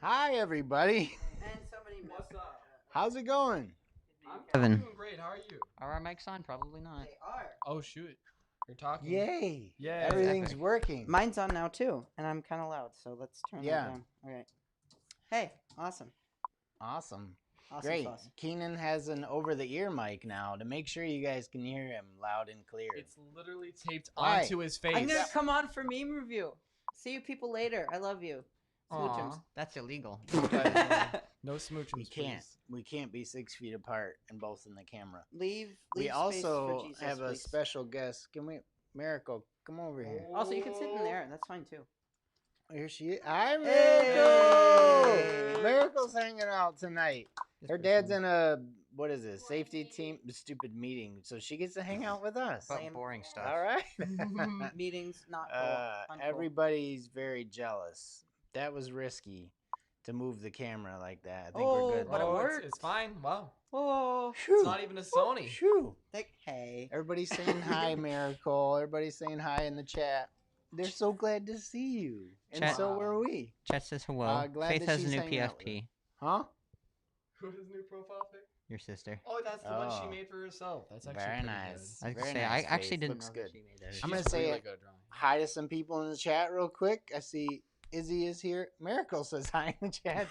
Hi, everybody. And somebody What's up? How's it going? I'm Kevin. doing great. How are you? Are our mics on? Probably not. They are. Oh shoot, you're talking. Yay. Yay. Everything's Epic. working. Mine's on now too, and I'm kind of loud, so let's turn Yeah. that down. Okay. Hey, awesome. Awesome. Awesome Great. sauce. Keenan has an over-the-ear mic now to make sure you guys can hear him loud and clear. It's literally taped Why? onto his face. I'm gonna come on for meme review. See you people later. I love you. Smoochums. That's illegal. No smooching. We can't. We can't be 6 feet apart and both in the camera. Leave We space also for Jesus, have a please. special guest. Can we, Miracle, come over here. Also, you can sit in there. That's fine too. Here she is. Hi, Hey! Miracle. Miracle's hanging out tonight. Her dad's in a, what is it, safety team, stupid meeting, so she gets to hang out with us. But Same. boring stuff. All right. Meetings not cool. Uncool. Everybody's very jealous. That was risky to move the camera like that. I think Oh, we're good. but it though. worked. It's fine. Wow. Oh, Phew. It's not even a Sony. Phew. hey. Everybody's saying hi, Miracle. Everybody's saying hi in the chat. They're so glad to see you. And Chat- so were we. Chet says hello. Glad Faith that has a she's new hanging out with PFP. Huh? Who's his new profile pic? Your sister. Oh, that's the one Oh. she made for herself. That's actually Very pretty nice. I was Very gonna say, nice, I actually Faith. didn't Looks know good. that she made Good. that. I'm gonna She's say really it. good drawing. Hi to some people in the chat real quick. I see Izzy is here. Miracle says hi in the chat.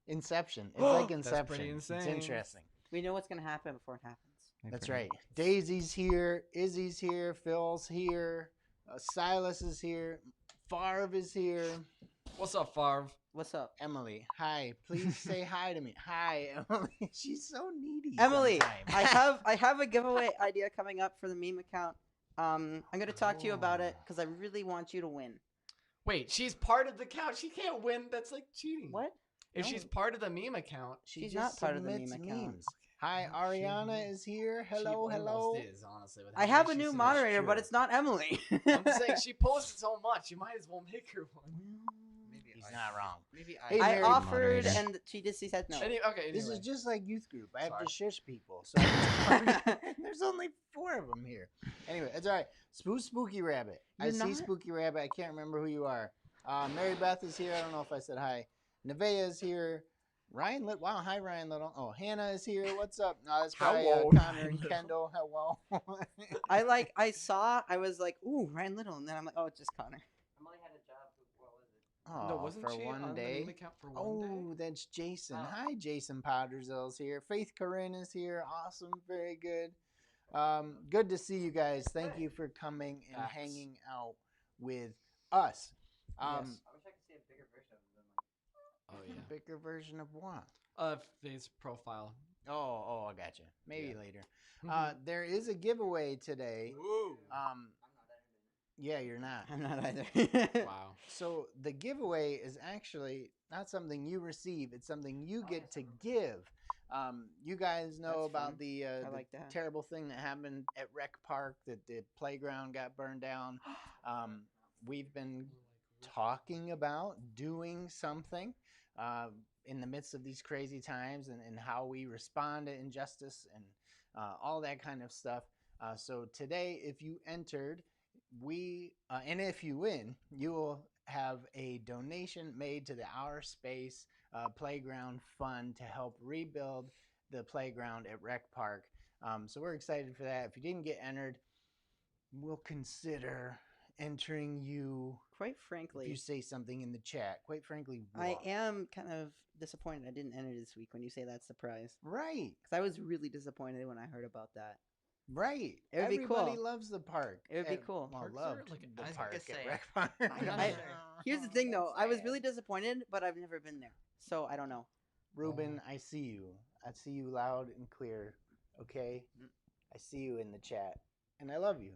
Inception. It's like That's Inception. pretty It's insane. interesting. We know what's gonna happen before it happens. That's right. Daisy's here. Izzy's here. Phil's here. Silas is here. Farv is here. What's up, Farv? What's up, Emily, hi. Please say hi to me. Hi, Emily. She's so needy. Emily? sometimes. I have a giveaway idea coming up for the meme account. I'm gonna talk to you about it because I really want you to win. Wait, she's part of the account. She can't win. That's like cheating. What? If No. she's part of the meme account. She She's just not part of the submits meme account. memes. Hi, Oh, she Ariana is here. Hello, she hello. almost is, honestly. with I how have much a she new says. moderator, but true. it's not Emily. I'm just saying she posts so much. You might as well make her one. Maybe He's not wrong. Maybe Hey, I Mary, offered, moderator. and she said no. Okay. This is anyway. just like youth group. I have Sorry. to shush people. So there's only 4 of them here. Anyway, that's all right. Spooky Rabbit. I You're see not? Spooky Rabbit. I can't remember who you are. Mary Beth is here. I don't know if I said hi. Nevea is here. Ryan Little. Wow, hi Ryan Little. Oh, Hannah is here. What's up? No, that's probably Hello, Connor Ryan and Little. Kendall. Hello. I was like, ooh, Ryan Little, and then I'm like, oh, it's just Connor. Emily had a job. What was it? Oh, No, wasn't for she one on the day. meme account for one day? Oh, that's Jason. Oh. Hi, Jason Pottersville's here. Faith Corinne is here. Awesome. Very good. Good to see you guys. Thank you for coming and Facts. hanging out with us. Yes. I wish I could see a bigger version of them. Oh yeah. Bigger version of what? Faith's profile. Oh, I got you. Maybe Yeah. later. Mhm. There is a giveaway today. Ooh. Yeah, you're not. I'm not either. Wow. So the giveaway is actually not something you receive; it's something you get to give. You guys know That's about fun. the, I the like that. terrible thing that happened at Rec Park, that the playground got burned down. We've been talking about doing something in the midst of these crazy times, and how we respond to injustice and all that kind of stuff. So today, if you entered, and if you win, you will have a donation made to the Our Space Playground Fund to help rebuild the playground at Rec Park. So we're excited for that. If you didn't get entered, we'll consider entering you Quite if you frankly, say something in the chat. Quite frankly, I what? am kind of disappointed I didn't enter this week when you say that's surprise. Right, Because I was really disappointed when I heard about that. right. It would be Everybody cool. loves the park. It would be cool. Well, Parks are loved like- the I was park gonna at say, Rec Park. I- Here's the thing, though. I was really disappointed, but I've never been there. So I don't know. Ruben, I see you. I see you loud and clear. Okay, I see you in the chat, and I love you.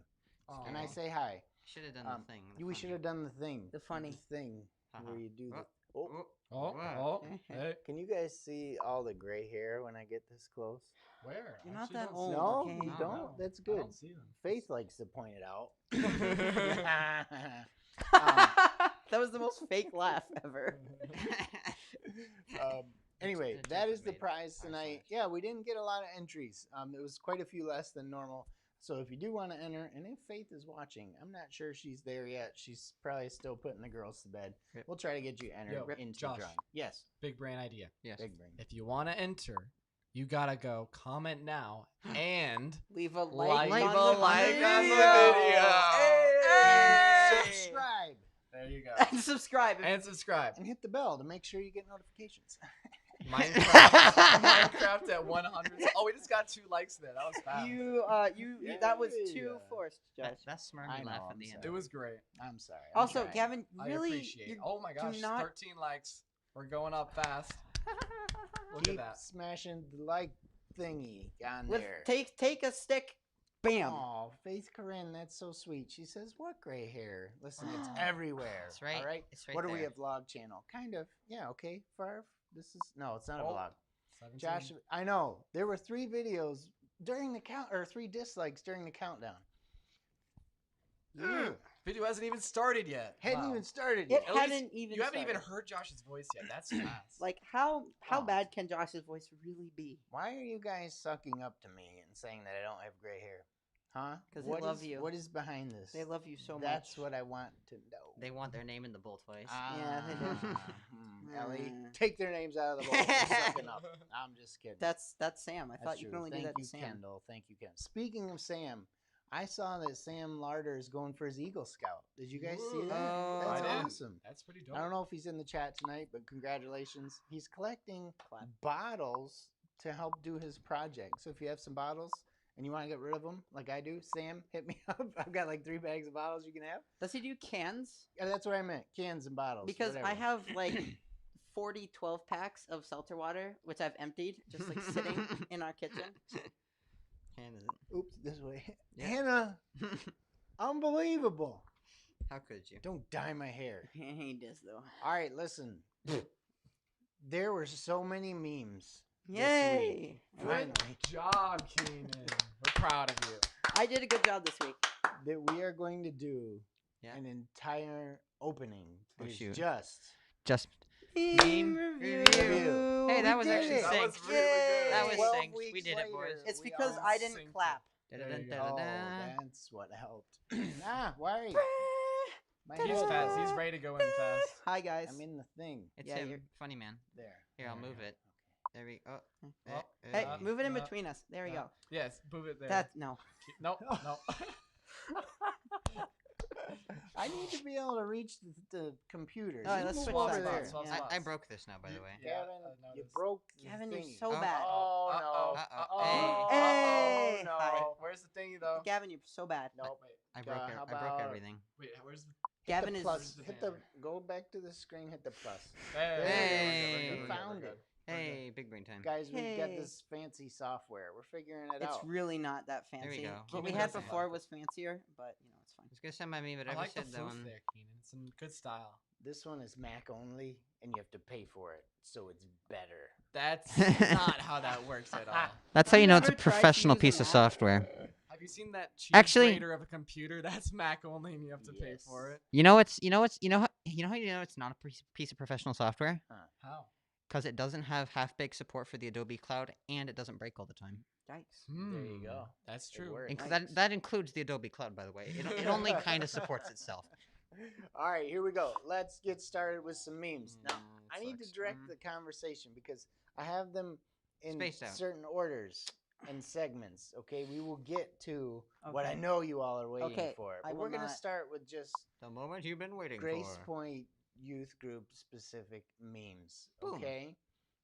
And I Aw. say hi. Should have done the thing. We should have done the thing. The funny. thing Uh-huh. where you do the. Oh. Oh, Oh, What? oh, hey. can you guys see all the gray hair when I get this close? Where? You're I not actually that don't old, see No, okay? you them. don't. No, That's I good. don't see them. Faith likes to point it out. That was the most fake laugh ever. Anyway, It's that is the tomato. prize tonight. Yeah, we didn't get a lot of entries. It was quite a few less than normal. So if you do want to enter, and if Faith is watching, I'm not sure she's there yet. She's probably still putting the girls to bed. Rip. We'll try to get you entered Yo, into Josh. the drawing. Yes, Big brain idea. Yes. big brain. If you want to enter, you gotta go comment now and Leave a Like- like, Leave on a the like on the video. video. Hey! Subscribe there you go. And subscribe. And subscribe. and hit the bell to make sure you get notifications. Minecraft at 100. Oh, we just got 2 likes there. That was fast. You that was Yeah. too forced, Josh. That smart I me know, laugh I'm at the end. sorry. It was great. I'm sorry. I'm Also, trying. Gavin, really, I appreciate. you're- Oh my gosh, not- 13 likes. We're going up fast. Look Keep at that. smashing the like thingy on with there. take a stick, bam. Oh, Faith Corinne, that's so sweet. She says, "What gray hair?" Listen, it's everywhere. It's right. All right. It's right What are we, there. a vlog channel? Kind of. Yeah. Okay. Farv. This is no. It's not a Oh. vlog. 17. Josh, I know there were 3 videos during the count, or 3 dislikes during the countdown. You Video hasn't even started yet. hadn't Wow. even started It yet. At least hadn't even. You haven't even started. heard Josh's voice yet. That's fast. Like how Oh. bad can Josh's voice really be? Why are you guys sucking up to me and saying that I don't have gray hair? Huh? 'Cause they What love is- you. What is behind this? They love you so much. That's what I want to know. They want their name in the bowl twice. Yeah, they do. Ellie, Mm. take their names out of the bowl. for sucking up. I'm just kidding. That's Sam. I That's thought you true. could only Thank do that you, to Sam. Kendall. Thank you, Kendall. Speaking of Sam, I saw that Sam Larder is going for his Eagle Scout. Did you guys see that? Oh, That's I didn't. awesome. That's pretty dope. I don't know if he's in the chat tonight, but congratulations. He's collecting bottles to help do his project. So if you have some bottles and you want to get rid of them, like I do, Sam, hit me up. I've got like 3 bags of bottles you can have. Does he do cans? Yeah, that's what I meant. Cans and bottles. Because I whatever. have like 40 12 packs of seltzer water, which I've emptied, just like sitting in our kitchen. And is Oops, this way. Yeah. Hannah, it? unbelievable. How could you? Don't dye my hair. He does though. All right, listen. There were so many memes. this Yay! week, Finally, Job, Keenan. We're proud of you. I did a good job this week. that we are going to do Yeah. an entire opening. Oh, There's shoot. just Just Meme review. Hey, that We was did actually it. That synced. was really good. That was 12 synced. We weeks did it, boys. later, It's we because all I didn't synced it. clap. There you go. Oh, Da-da-da-da-da. that's what helped. Why? My He's head- fast. He's ready to go in fast. Hi guys. I'm in the thing. It's Yeah, him. you're- Funny man. There. Here, I'll There we move go. it. There we go. Oh, Hey, Uh, move it in uh, between us. There we uh, go. Yes, move it there. That no. No, no. I need to be able to reach the computer. All right, You let's move switch over sides. there. Swap Yeah. I broke this now, by the way. Yeah, Gavin, I you noticed. broke the Gavin, you're thingy. so Oh. bad. Oh, Uh-oh. no. Uh-oh. Hey. no. Hi. Where's the thingy though? Gavin, you're so bad. Nope. Wait, I broke, how I broke about- everything. wait. Where's the? Gavin the is. plus. the Hit the banner? go back to the screen. Hit the plus. Hey. we're good, Found we're it. good. Hey, big brain time. Guys, we've got Hey. this fancy software. We're figuring it It's out. really not that we fancy. go. What Keep we it had simple. before was fancier, but you know it's fine. I was gonna send my meme, but I I like the said that foof one. there, Keenan. It's in good style. This one is Mac only, and you have to pay for it, so it's better. That's not how that works at all. That's how you know it's a Never tried to professional use piece a of Mac. software. Have you seen that cheese Actually- grater of a computer? That's Mac only, and you have to pay for it. You know what's you know how it's not a piece of professional software? How? Because it doesn't have half-baked support for the Adobe Cloud, and it doesn't break all the time. Yikes. There you go. That's It true. works. And Nice. that includes the Adobe Cloud, by the way. It only kind of supports itself. All right, here we go. Let's get started with some memes. Now, Mm, I need to sucks. direct the conversation because I have them in Spaced out. certain orders and segments. Okay, we will get to what I Okay. know you all are waiting Okay, for. I But will we're going to not- start with just The moment you've been waiting Grace for. Point Youth Group specific memes. Boom. Okay,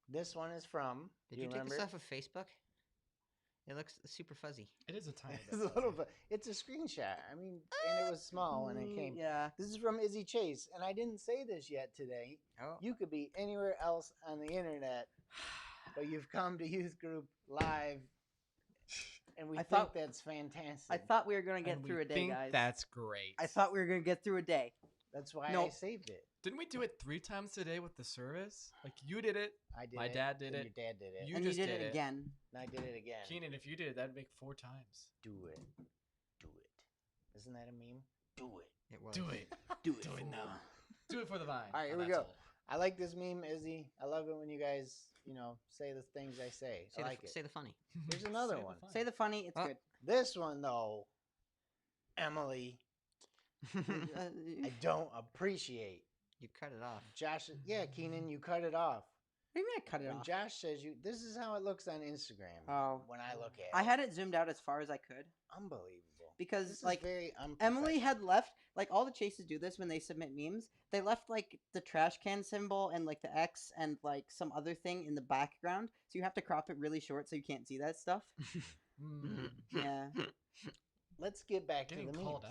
this one is from. Did do you take remember? this off of Facebook? It looks super fuzzy. It is a tiny It's bit. a little fuzzy. bit. It's a screenshot. I mean, and it was small when it came. Yeah. This is from Izzy Chase, and I didn't say this yet today. Oh. You could be anywhere else on the internet, but you've come to Youth Group Live, and we I think thought- that's fantastic. I thought we were gonna get And through we a day, think guys. That's great. I thought we were gonna get through a day. that's why I Nope. saved it. Didn't we do it 3 times today with the service? Like you did it, I did. My it, dad did and it. Your dad did it. You and just you did did it it. again. and I did it again. Keenan. If you did it, that'd make 4 times. Do it. Do it. Isn't that a meme? Do it. It was. Do it. Do it. Do it now. Do it for the vine. All right, here Oh, we that's go. I like this meme, Izzy. I love it when you guys, say the things I say. I like it. Say the funny. Here's another Say the one. fun. Say the funny. It's Oh. good. This one though, Emily, I don't appreciate. You cut it off. Josh, yeah, Keenan, you cut it off. What do you mean I cut it When off? Josh says this is how it looks on Instagram. Oh. When I look at I it. had it zoomed out as far as I could Unbelievable. because This like is very Emily had left, like all the chases do this when they submit memes. They left like the trash can symbol and like the X and like some other thing in the background, so you have to crop it really short so you can't see that stuff. Mm, Yeah, Let's get back getting to the called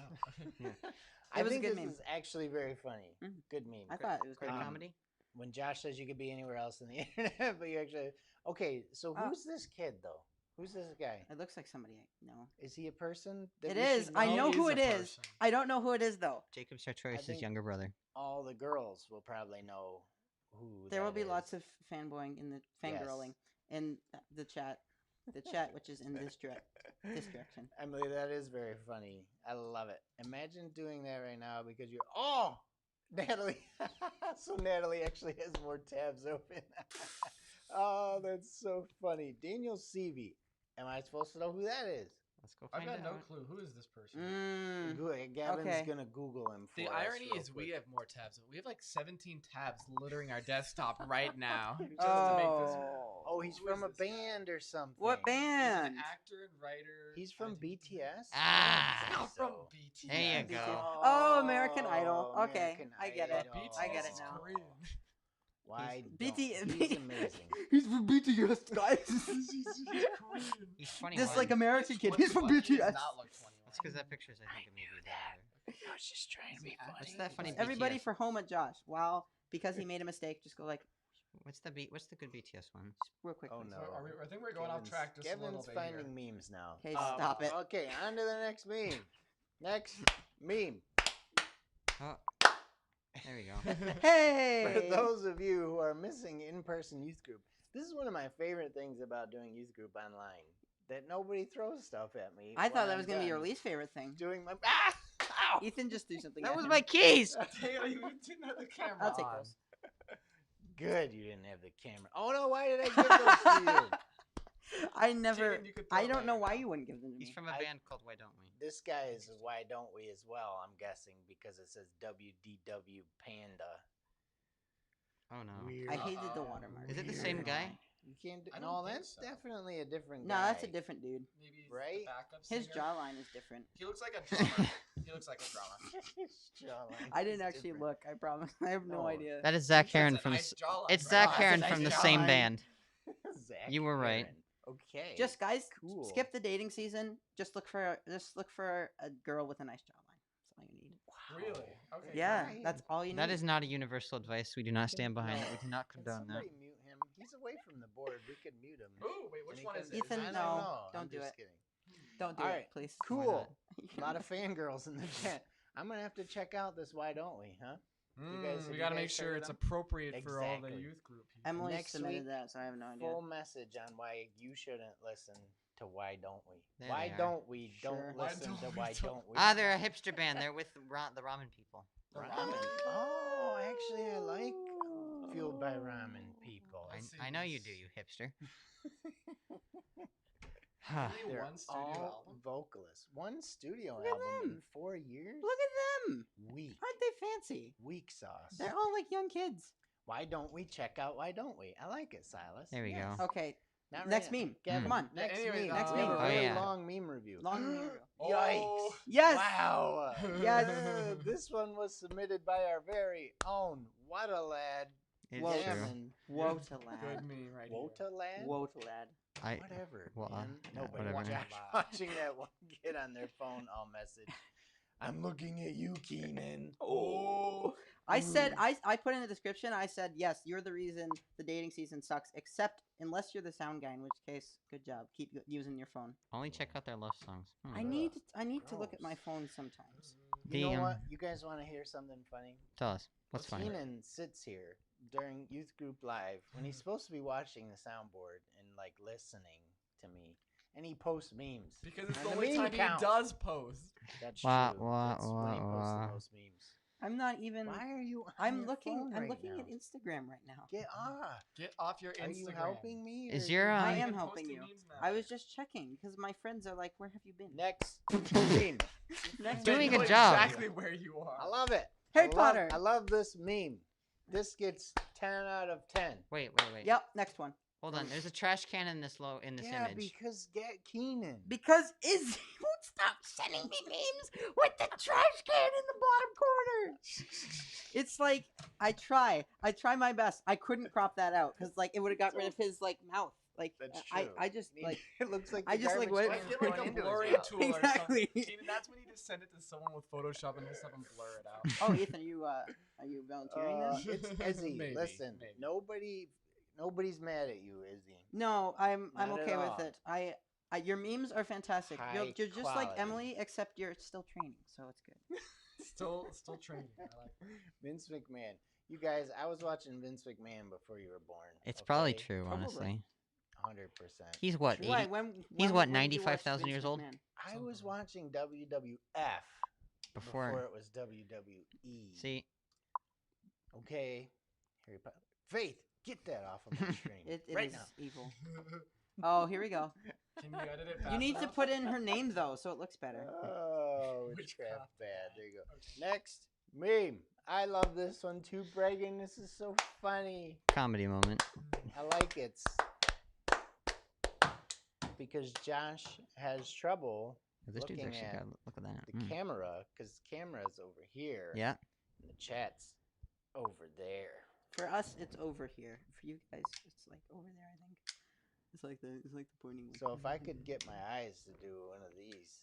meme. out. I was a think good this meme. is actually very funny. Mhm. Good meme. I thought it was Great good. comedy. When Josh says you could be anywhere else in the internet, but you actually okay. So who's this kid though? Who's this guy? It looks like somebody I know. Is he a person? That It we is. should I know He who a it is. person. I don't know who it is though. Jacob Sartorius' think- younger brother. All the girls will probably know who. There will that be is. lots of fanboying in the fangirling in the chat, which is in this direction. Emily, that is very funny. I love it. Imagine doing that right now because you're Natalie. So Natalie actually has more tabs open. Oh, that's so funny. Daniel Seavey. Am I supposed to know who that is? Let's go I've find got out. no clue. Who is this person? Mm. Good. Gavin's okay. gonna Google him. For The us irony real is we quick. have more tabs. We have like 17 tabs littering our desktop right now. Just to make this. Oh, he's Who from is a this guy? band or something. What He's band? an actor and writer. He's from BTS. Ah. He's not from So- BTS. There you BTS. go. Oh, American Idol. Okay, American I get it. Idol. I get it is now. Korean. Why? BT He's amazing. He's from BTS, guys. He's Korean. He's 21. This like American kid. He's He's from 21. He does BTS. not look 21. That's because that picture's, I think, a movie. I was just trying to be funny. What's that funny Everybody BTS? for home at Josh. Wow, because he made a mistake. Just go like What's the good BTS one? real quick. Oh please. no! I think we're going off track just a little Kevin's bit finding here. memes now. Okay, stop it. Okay, on to the next meme. Next meme. Oh, there we go. Hey. For those of you who are missing in-person youth group, this is one of my favorite things about doing youth group online. That nobody throws stuff at me. I when thought that I'm was gonna be your done least favorite thing. doing my Ow! Ethan just threw something. That at was him. my keys. Taylor, you didn't have the camera I'll take on. those. Good, you didn't have the camera. Oh no! Why did I give those to you? I never. Jaden, you could throw I it don't know later why now. you wouldn't give them to me. He's from a I- band called Why Don't We? This guy is Why Don't We as well, I'm guessing, because it says WDW Panda. Oh no. Weird. I hated the watermark. Is it the same guy? You can't do, I no, don't think that's so. definitely a different No, guy. that's a different dude. Maybe he's Right? the backup His singer. jawline is different. He looks like a drummer. He looks like a drummer. Jawline I didn't is actually different. look. I promise. I have no No. idea. That is Zach That's Heron a from. nice jawline, It's right? Zach Oh, that's a Heron nice from the jawline. same band. Zach You were right. Heron. Okay. Just guys, Cool. skip the dating season. Just look for a girl with a nice jawline. That's all you need. Really? Okay. Yeah, Ryan. that's all you need. That is not a universal advice. We do not stand behind it. We do not Can condone that. somebody mute him? He's away from the board. We could mute him. Ooh, wait, which And he one is comes- it? Ethan, I don't no, know. don't I'm do just it. kidding. Don't do All it, right. please. Why Cool. not? A lot of fangirls in the chat. I'm gonna have to check out this. Why don't we? Huh? have We you gotta guys make sure heard it's them? appropriate for all the Exactly. youth group people. Emily Next submitted week, that, so I have no idea. Full message on why you shouldn't listen to Why Don't We? There Why they are. don't we? Sure. Don't Why listen don't to we Why don't- Don't We? Ah, they're a hipster band. They're with the ramen people. The Ramen. Oh, actually, I like Fueled by Ramen people. Let's see I know you this. do, you hipster. Only They're one studio all album? vocalists. One studio Look at album in them. 4 years. Look at them. Weak, Aren't they fancy? weak sauce. They're all like young kids. Why don't we check out Why Don't We? I like it, Silas. There we Yes. go. Okay, Not next right- meme. Gavin, Come on. Yeah, Next anyway, meme. next We have meme. a Oh, really yeah. long meme review. Long mirror. Yikes. Oh. Yes. Wow. Yes. This one was submitted by our very own What a Lad. It's Whoa. true. Gavin. Wota Good lad. meme right here. Wota Lad? Wota lad. I Whatever. well, man. yeah, Nobody whatever. Josh watching that one kid on their phone all message. I'm looking at you, Keenan. Oh. I said I put in the description. I said yes. You're the reason the dating season sucks, except unless you're the sound guy, in which case, good job. Keep using your phone. only check out their love songs. I need to look at my phone sometimes. You know Damn. what? You guys want to hear something funny? Tell us what's funny. Keenan sits here during youth group live when he's supposed to be watching the soundboard and like listening to me, and he posts memes. Because it's On the the only meme time count. he does post. That's Wah, true. wah, That's when he wah, posts wah. the most memes. I'm not even. Why are you? On I'm your looking. phone I'm right looking now? at Instagram right now. Get off. Get off your Are Instagram. you helping me? Is or your, you- uh, I You've am been helping posting you. memes now. I was just checking because my friends are like, "Where have you been?" Next meme. Next Doing They a know job. Exactly where you are. I love it. Harry I love- Potter. I love this meme. This gets 10 out of 10. Wait. Yep. Next one. Hold on. There's a trash can in this Yeah, image. because get Keenan. Because Izzy won't stop sending me memes with the trash can in the bottom corner. It's like I try my best. I couldn't crop that out because like it would have got rid of his like mouth. Like That's I true. just I mean, like it looks like I the just, like, garbage went- can Get is like going a into his blurring mouth. tool or something. Exactly. Keenan, that's when you just send it to someone with Photoshop and just have them blur it out. oh Ethan, are you volunteering this? It's Izzy. Maybe, Listen, maybe. nobody's mad at you, Izzy. No, I'm Not at okay with all. it. I your memes are fantastic. You're High just like quality. Emily, except you're still training, so it's good. Still training. I like it. Vince McMahon. You guys, I was watching Vince McMahon before you were born. It's probably okay? true, Probably. honestly. 100%. He's what? 80? Why? he's when what, did you watch 95,000 Vince years old? McMahon? I was Something. watching WWF before Before. it was WWE. See, Okay, Harry Potter. Faith, get that off of my screen It right is now. evil. Oh, here we go. Can you edit it? You fast need to enough? put in her name though, so it looks better. Oh, Witchcraft witchcraft bad. There you go. Okay. Next meme. I love this one too, Bregan. This is so funny. comedy moment. I like it. Because Josh has trouble This dude's looking actually at got look at that. the camera because camera's over here. Yeah. And the chat's over there. For us, it's over here. For you guys, it's like over there. I think. It's like the pointing. So if I could get my eyes to do one of these,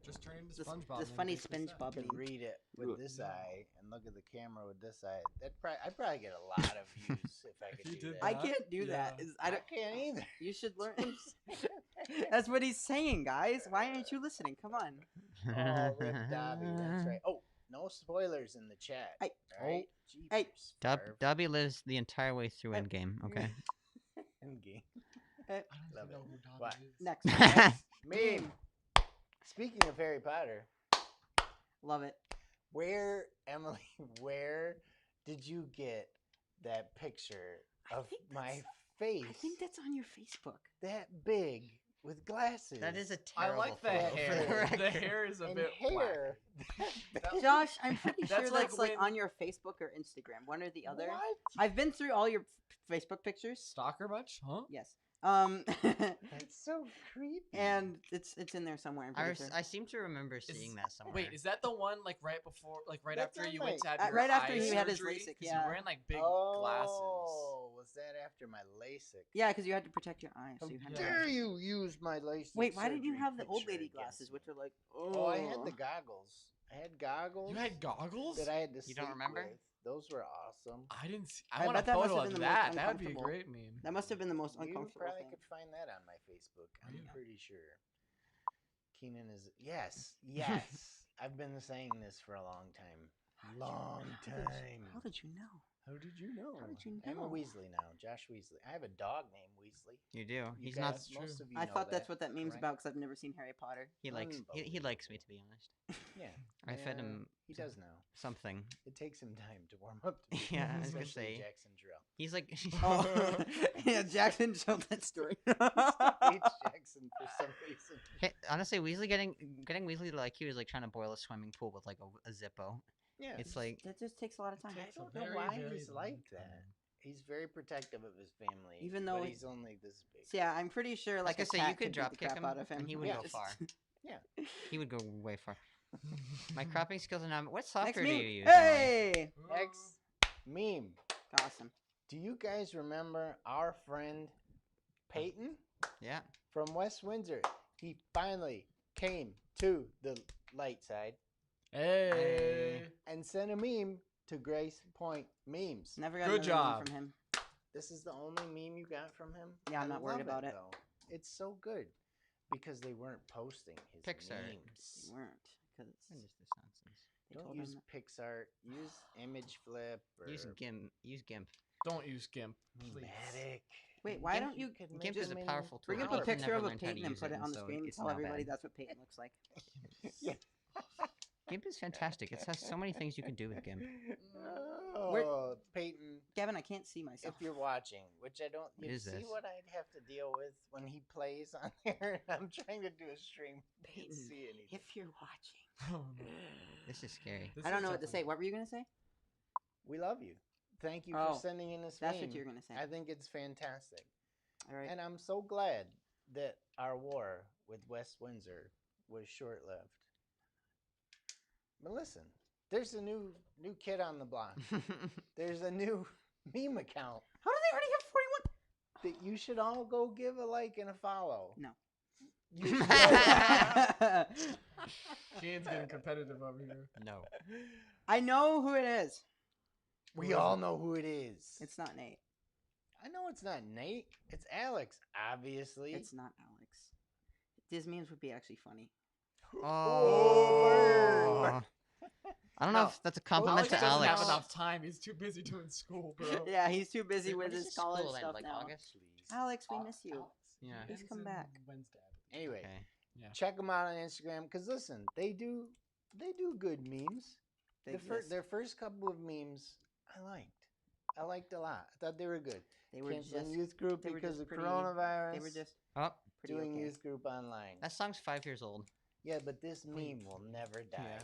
Just turn into This- SpongeBob. this and funny make this I up. could SpongeBob. read it with Ugh. this No. eye and look at the camera with this eye. I'd probably get a lot of views if I If could you do did that. I that, can't do that. yeah. I I don't. can't either. You should learn. That's what he's saying, guys. Why aren't you listening? Come on. Oh, Rick Dobby, that's right. Oh, no spoilers in the chat. Hey. Right? Hey. Jeepers, Dub, Ferv. Dobby lives the entire way through Hey. Endgame. Okay. Endgame. I don't Love even know it. who Dobby What? is. Next. Next meme. Speaking of Harry Potter, Love it. where, Emily, where did you get that picture I of think my that's- face I think that's on your Facebook. that big with glasses? That is a I terrible like the photo. photo, hair. for the The record. hair is a and bit hair. That- Josh, I'm pretty That's sure like that's like when- on your Facebook or Instagram, one or the other. What? I've been through all your Facebook pictures. Stalker much? Huh? Yes. That's so creepy. and it's in there somewhere. I'm pretty sure. I seem to remember seeing that somewhere. Wait, is that the one like right before, like right That's after on you my- went to have Uh, your right after eye he had his surgery? LASIK, 'Cause yeah. you're wearing like big oh, glasses. was that after my LASIK? Yeah, because you had to protect your eyes. So How you had Yeah. dare to... you use my LASIK? Wait, why didn't you surgery have the old picture lady against glasses, me? which are like? Oh, I had the goggles. I had goggles. You had goggles? that I had to You don't sleep remember? with. Those were awesome. I didn't see. I I want a bet that must photo have of been the most that. That would be a uncomfortable. great meme. That must have been the most You uncomfortable probably thing. could find that on my Facebook. I'm Yeah. pretty sure. Keenan is yes. I've been saying this for a long time. Long time. How did you know? How did you know? How did you I'm a know? Weasley now, Josh Weasley. I have a dog named Weasley. You do. You He's guys, not. That's true. most of you I know thought that's that, what that meme's correct? about because I've never seen Harry Potter. He likes. He likes me, to be honest. Yeah. I fed Yeah, him He does now. something. It takes him time to warm up. To Yeah, I was gonna especially say. Jackson Drill. He's like. Oh, yeah, Jackson told that story. Hates Jackson for some reason. Hey, honestly, Weasley getting Weasley to like you is like trying to boil a swimming pool with like a Zippo. Yeah. It's like That just takes a lot of time. I takes a don't know very, why very he's long like time. that. He's very protective of his family, Even though but he- he's only this big. So yeah, I'm pretty sure like I a say, cat you could beat drop the kick crap him, out of him. and he would Yeah. go far. Yeah. He would go way far. My cropping skills are not. What Next software do you meme. use? Emily? Hey, Next meme. awesome. Do you guys remember our friend Peyton Yeah. from West Windsor? He finally came to the light side Hey. and sent a meme to Grace Point Memes. Never got Good another meme job. from him. This is the only meme you got from him? Yeah, I'm I not worried love about it. Though. It's so good because they weren't posting his Pixar. memes. They weren't because What is this nonsense? they Don't told use him. Pixar. Use Image Flip or Use GIMP. Use GIMP. Don't use GIMP, please. Matic. Wait, why GIMP- don't you could GIMP make is a them in- powerful tool. bring up I a have picture never of a learned how to Peyton and use put it on the so screen and it's tell not everybody bad. that's what Peyton looks like? Yeah. GIMP is fantastic. It has so many things you can do with GIMP. Oh, Peyton, Gavin, I can't see myself. if you're watching, which I don't, What you is see this? what I'd have to deal with when he plays on there. I'm trying to do a stream. I can't Peyton, see anything. if you're watching, Oh, no. This is scary. This I don't is know what to say. definitely- What were you gonna say? We love you. Thank you Oh, for sending in this That's meme. what you're gonna say. I think it's fantastic. All right. And I'm so glad that our war with West Windsor was short lived. But listen, there's a new kid on the block. There's a new meme account How do they already have 41? that you should all go give a like and a follow. No. You should. Shane's getting competitive over here. No. I know who it is. We all know who it is. It's not Nate. I know it's not Nate. It's Alex, obviously. It's not Alex. These memes would be actually funny. Oh, I don't know No. if that's a compliment Alex to doesn't Alex. have enough time. He's too busy doing school, bro. Yeah, he's too busy When with does his school college end, stuff like now. August? Alex, we miss you. Yeah. Please Ends come in back. Wednesday. Anyway, Okay. check them out on Instagram because listen, they do good memes. They Their first couple of memes I liked a lot. I thought they were good. They were Canceling just youth group they were because just of pretty- coronavirus. they were just Oh, pretty doing okay. youth group online. that song's 5 years old. Yeah, but this Wait. meme will never die. Yeah.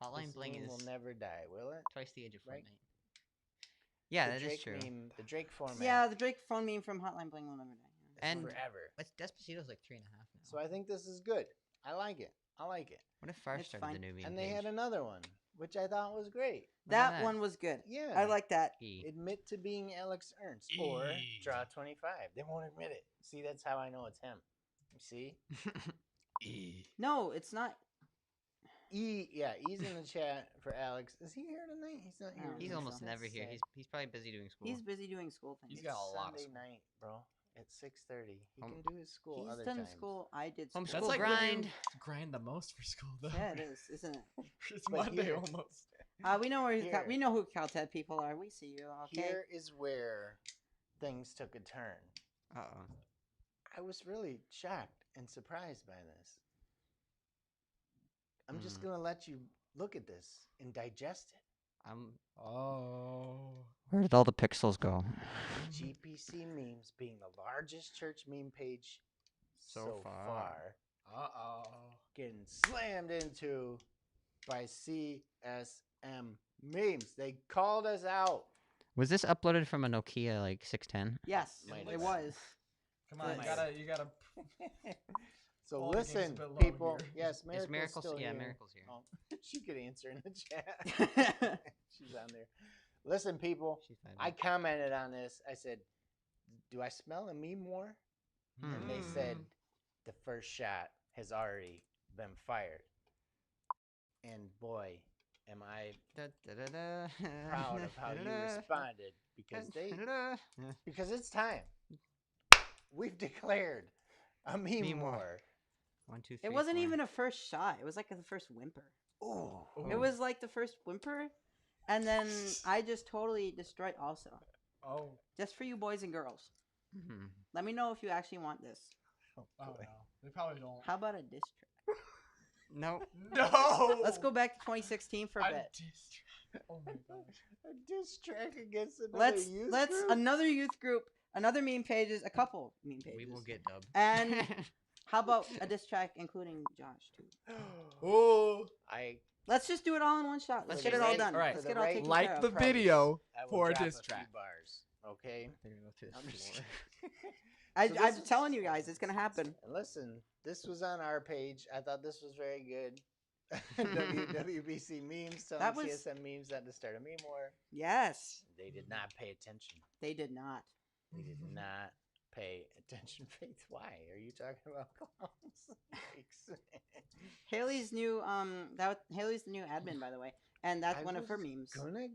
Hotline This Bling meme is will never die, will it? twice the age of right? Fortnite. Yeah, The that is Drake true. Meme, the Drake format. Yeah, the Drake phone meme from Hotline Bling will never die. is And- forever. But Despacito's like 3.5 now. So I think this is good. I like it. What if Far It's started fine. the new meme And they page? had another one, which I thought was great. Look at That one was good. Yeah. I like that. E. Admit to being Alex Ernst or E. draw 25. They won't admit it. See, that's how I know it's him. You see? No, it's not. Yeah, E's in the chat for Alex. Is he here tonight? He's not here. I don't He's think almost so. never That's here. sad. He's probably busy doing school. He's busy doing school things. He's It's got a lot of Sunday school. night, bro. At 6:30. He Home- can do his school He's other done times. school. I did school. Homeschool That's like grind. To grind the most for school, though. Yeah, it is, isn't it? It's But Monday here- almost. We know where Here. we know who Caltech people are. We see you. Okay. Here is where things took a turn. Uh-oh. I was really shocked and surprised by this. I'm just Hmm. going to let you look at this and digest it. Oh. Where did all the pixels go? GPC memes being the largest church meme page So far. Uh-oh. getting slammed into by CSM memes. They called us out. Was this uploaded from a Nokia like 610? Yes, Might it have. was. Come on, Yes. you gotta. So Quality game's a listen, bit low people. here. Yes, Miracle's Is Miracle's still yeah, here. Miracle's here. Oh, she could answer in the chat. She's on there. Listen, people. She's fine. I commented on this. I said, "Do I smell a meme war?" And they said, "The first shot has already been fired." And boy, am I proud of how you responded because it's time. We've declared a meme, Meme war. war. 1, 2, 3. It wasn't 4. even a first shot. It was like the first whimper. Ooh. It was like the first whimper, and then I just totally destroyed also. Oh. Just for you boys and girls. Mhm. Let me know if you actually want this. Oh, Oh boy. no. They probably don't. How about a diss track? No. No. Let's go back to 2016 for a bit. Oh my gosh. A diss track against another Let's youth let's group? another youth group, another meme pages, a couple meme pages. We will get dubbed. And how about a diss track including Josh too? Oh. I Let's just do it all in one shot. Let's For get the it all right- done. alright, Let's for get the it all right taken Like care the of. price, video I will for a drop diss few track. bars. Okay. They're gonna go to I'm the just floor. So I'm this is- telling you guys, it's gonna happen. And listen, this was on our page. I thought this was very good. WWBC memes telling That was- CSM memes not to start a meme war. Yes, They did not pay attention. they did not. They did not pay attention. Faith, why are you talking about clowns? Yikes. Haley's new Haley's the new admin, by the way, and that's I one of her was memes. Gonna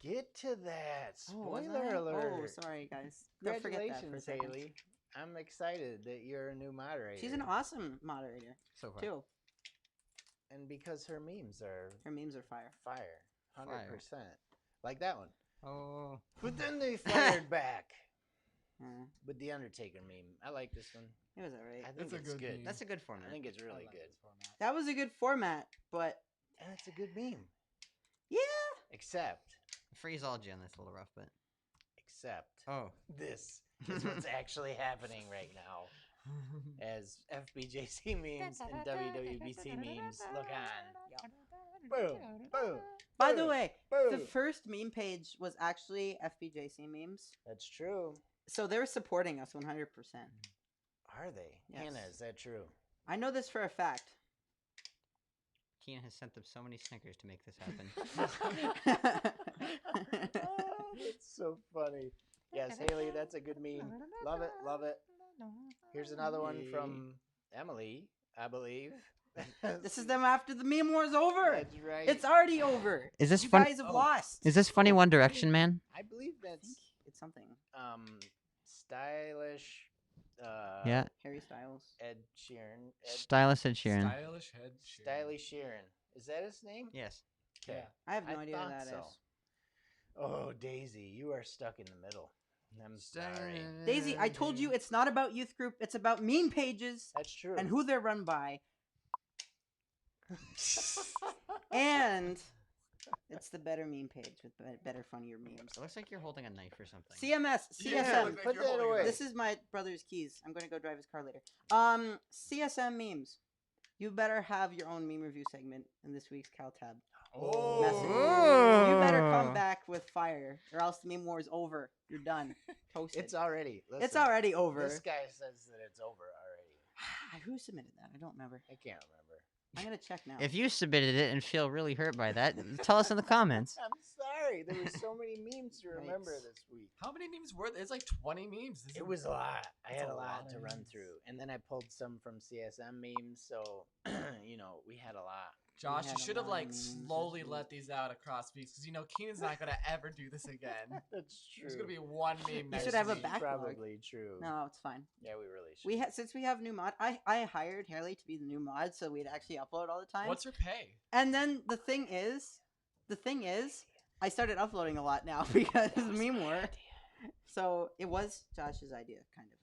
get to that. Oh, was Spoiler I? alert. Oh, sorry guys. Don't forget that for a Congratulations, second. Haley. I'm excited that you're a new moderator. She's an awesome moderator So far. too. And because her memes are Her memes are fire. fire. 100%. Like that one. Oh. But then they fired back Uh, with the Undertaker meme. I like this one. it was alright. I think It's a it's good good. meme. That's a good I format. think it's I really like good. this format. That was a good format, but and it's a good meme. Yeah. Except, Phraseology on this a little rough, but except, this is what's actually happening right now. As FBJC memes and WWBC memes look on. Boom, boom. By the boom, way, the boom. first meme page was actually FBJC memes, That's true. so they're supporting us 100%. Are they? Yes. Hannah, is that true? I know this for a fact. Keenan has sent them so many Snickers to make this happen. It's so funny. Yes, Haley, that's a good meme. Love it, love it. Here's another one from Emily, I believe. This is them after the meme war's over. That's right. It's already over. Is this You fun? guys have Oh. lost. Is this funny One Direction man? I believe I that's think it's something. stylish. Yeah. Harry Styles. Ed Sheeran. Stylist Ed Sheeran. Stylish head. Stylish Sheeran. Is that his name? Yes. Okay. I have no I idea who thought that is. so. Oh, Daisy, you are stuck in the middle. I'm sorry. Daisy, I told you it's not about youth group. It's about meme pages That's true. and who they're run by. And it's the better meme page with better, funnier memes. It looks like you're holding a knife or something. CMS, Yeah, CSM. look like Put you're that holding away. it. This is my brother's keys. I'm gonna go drive his car later. CSM memes. You better have your own meme review segment in this week's Cal Tab. Oh. Message. You better come Oh. back with fire, or else the meme war is over. You're done. Toasted. It's already. It's listen, already over. This guy says that it's over already. Who submitted that? I don't remember. I can't remember. I'm gonna check now. If you submitted it and feel really hurt by that, tell us in the comments. I'm sorry. There were so many memes to remember Right. this week. How many memes were there? It's like 20 memes. This It is- was a lot. I That's had a a lot lot to of run memes. through, and then I pulled some from CSM memes. So, we had a lot. Josh, you had a should have lot like of memes this slowly week. let these out across weeks because Keenan's not gonna ever do this again. That's true. There's gonna be one meme. You next should have a week. backlog. Probably true. No, it's fine. Yeah, we really should. We since we have new mod. I hired Haley to be the new mod, so we'd actually upload all the time. What's her pay? And then the thing is, I started uploading a lot now because of meme war. So it was Josh's idea, kind of.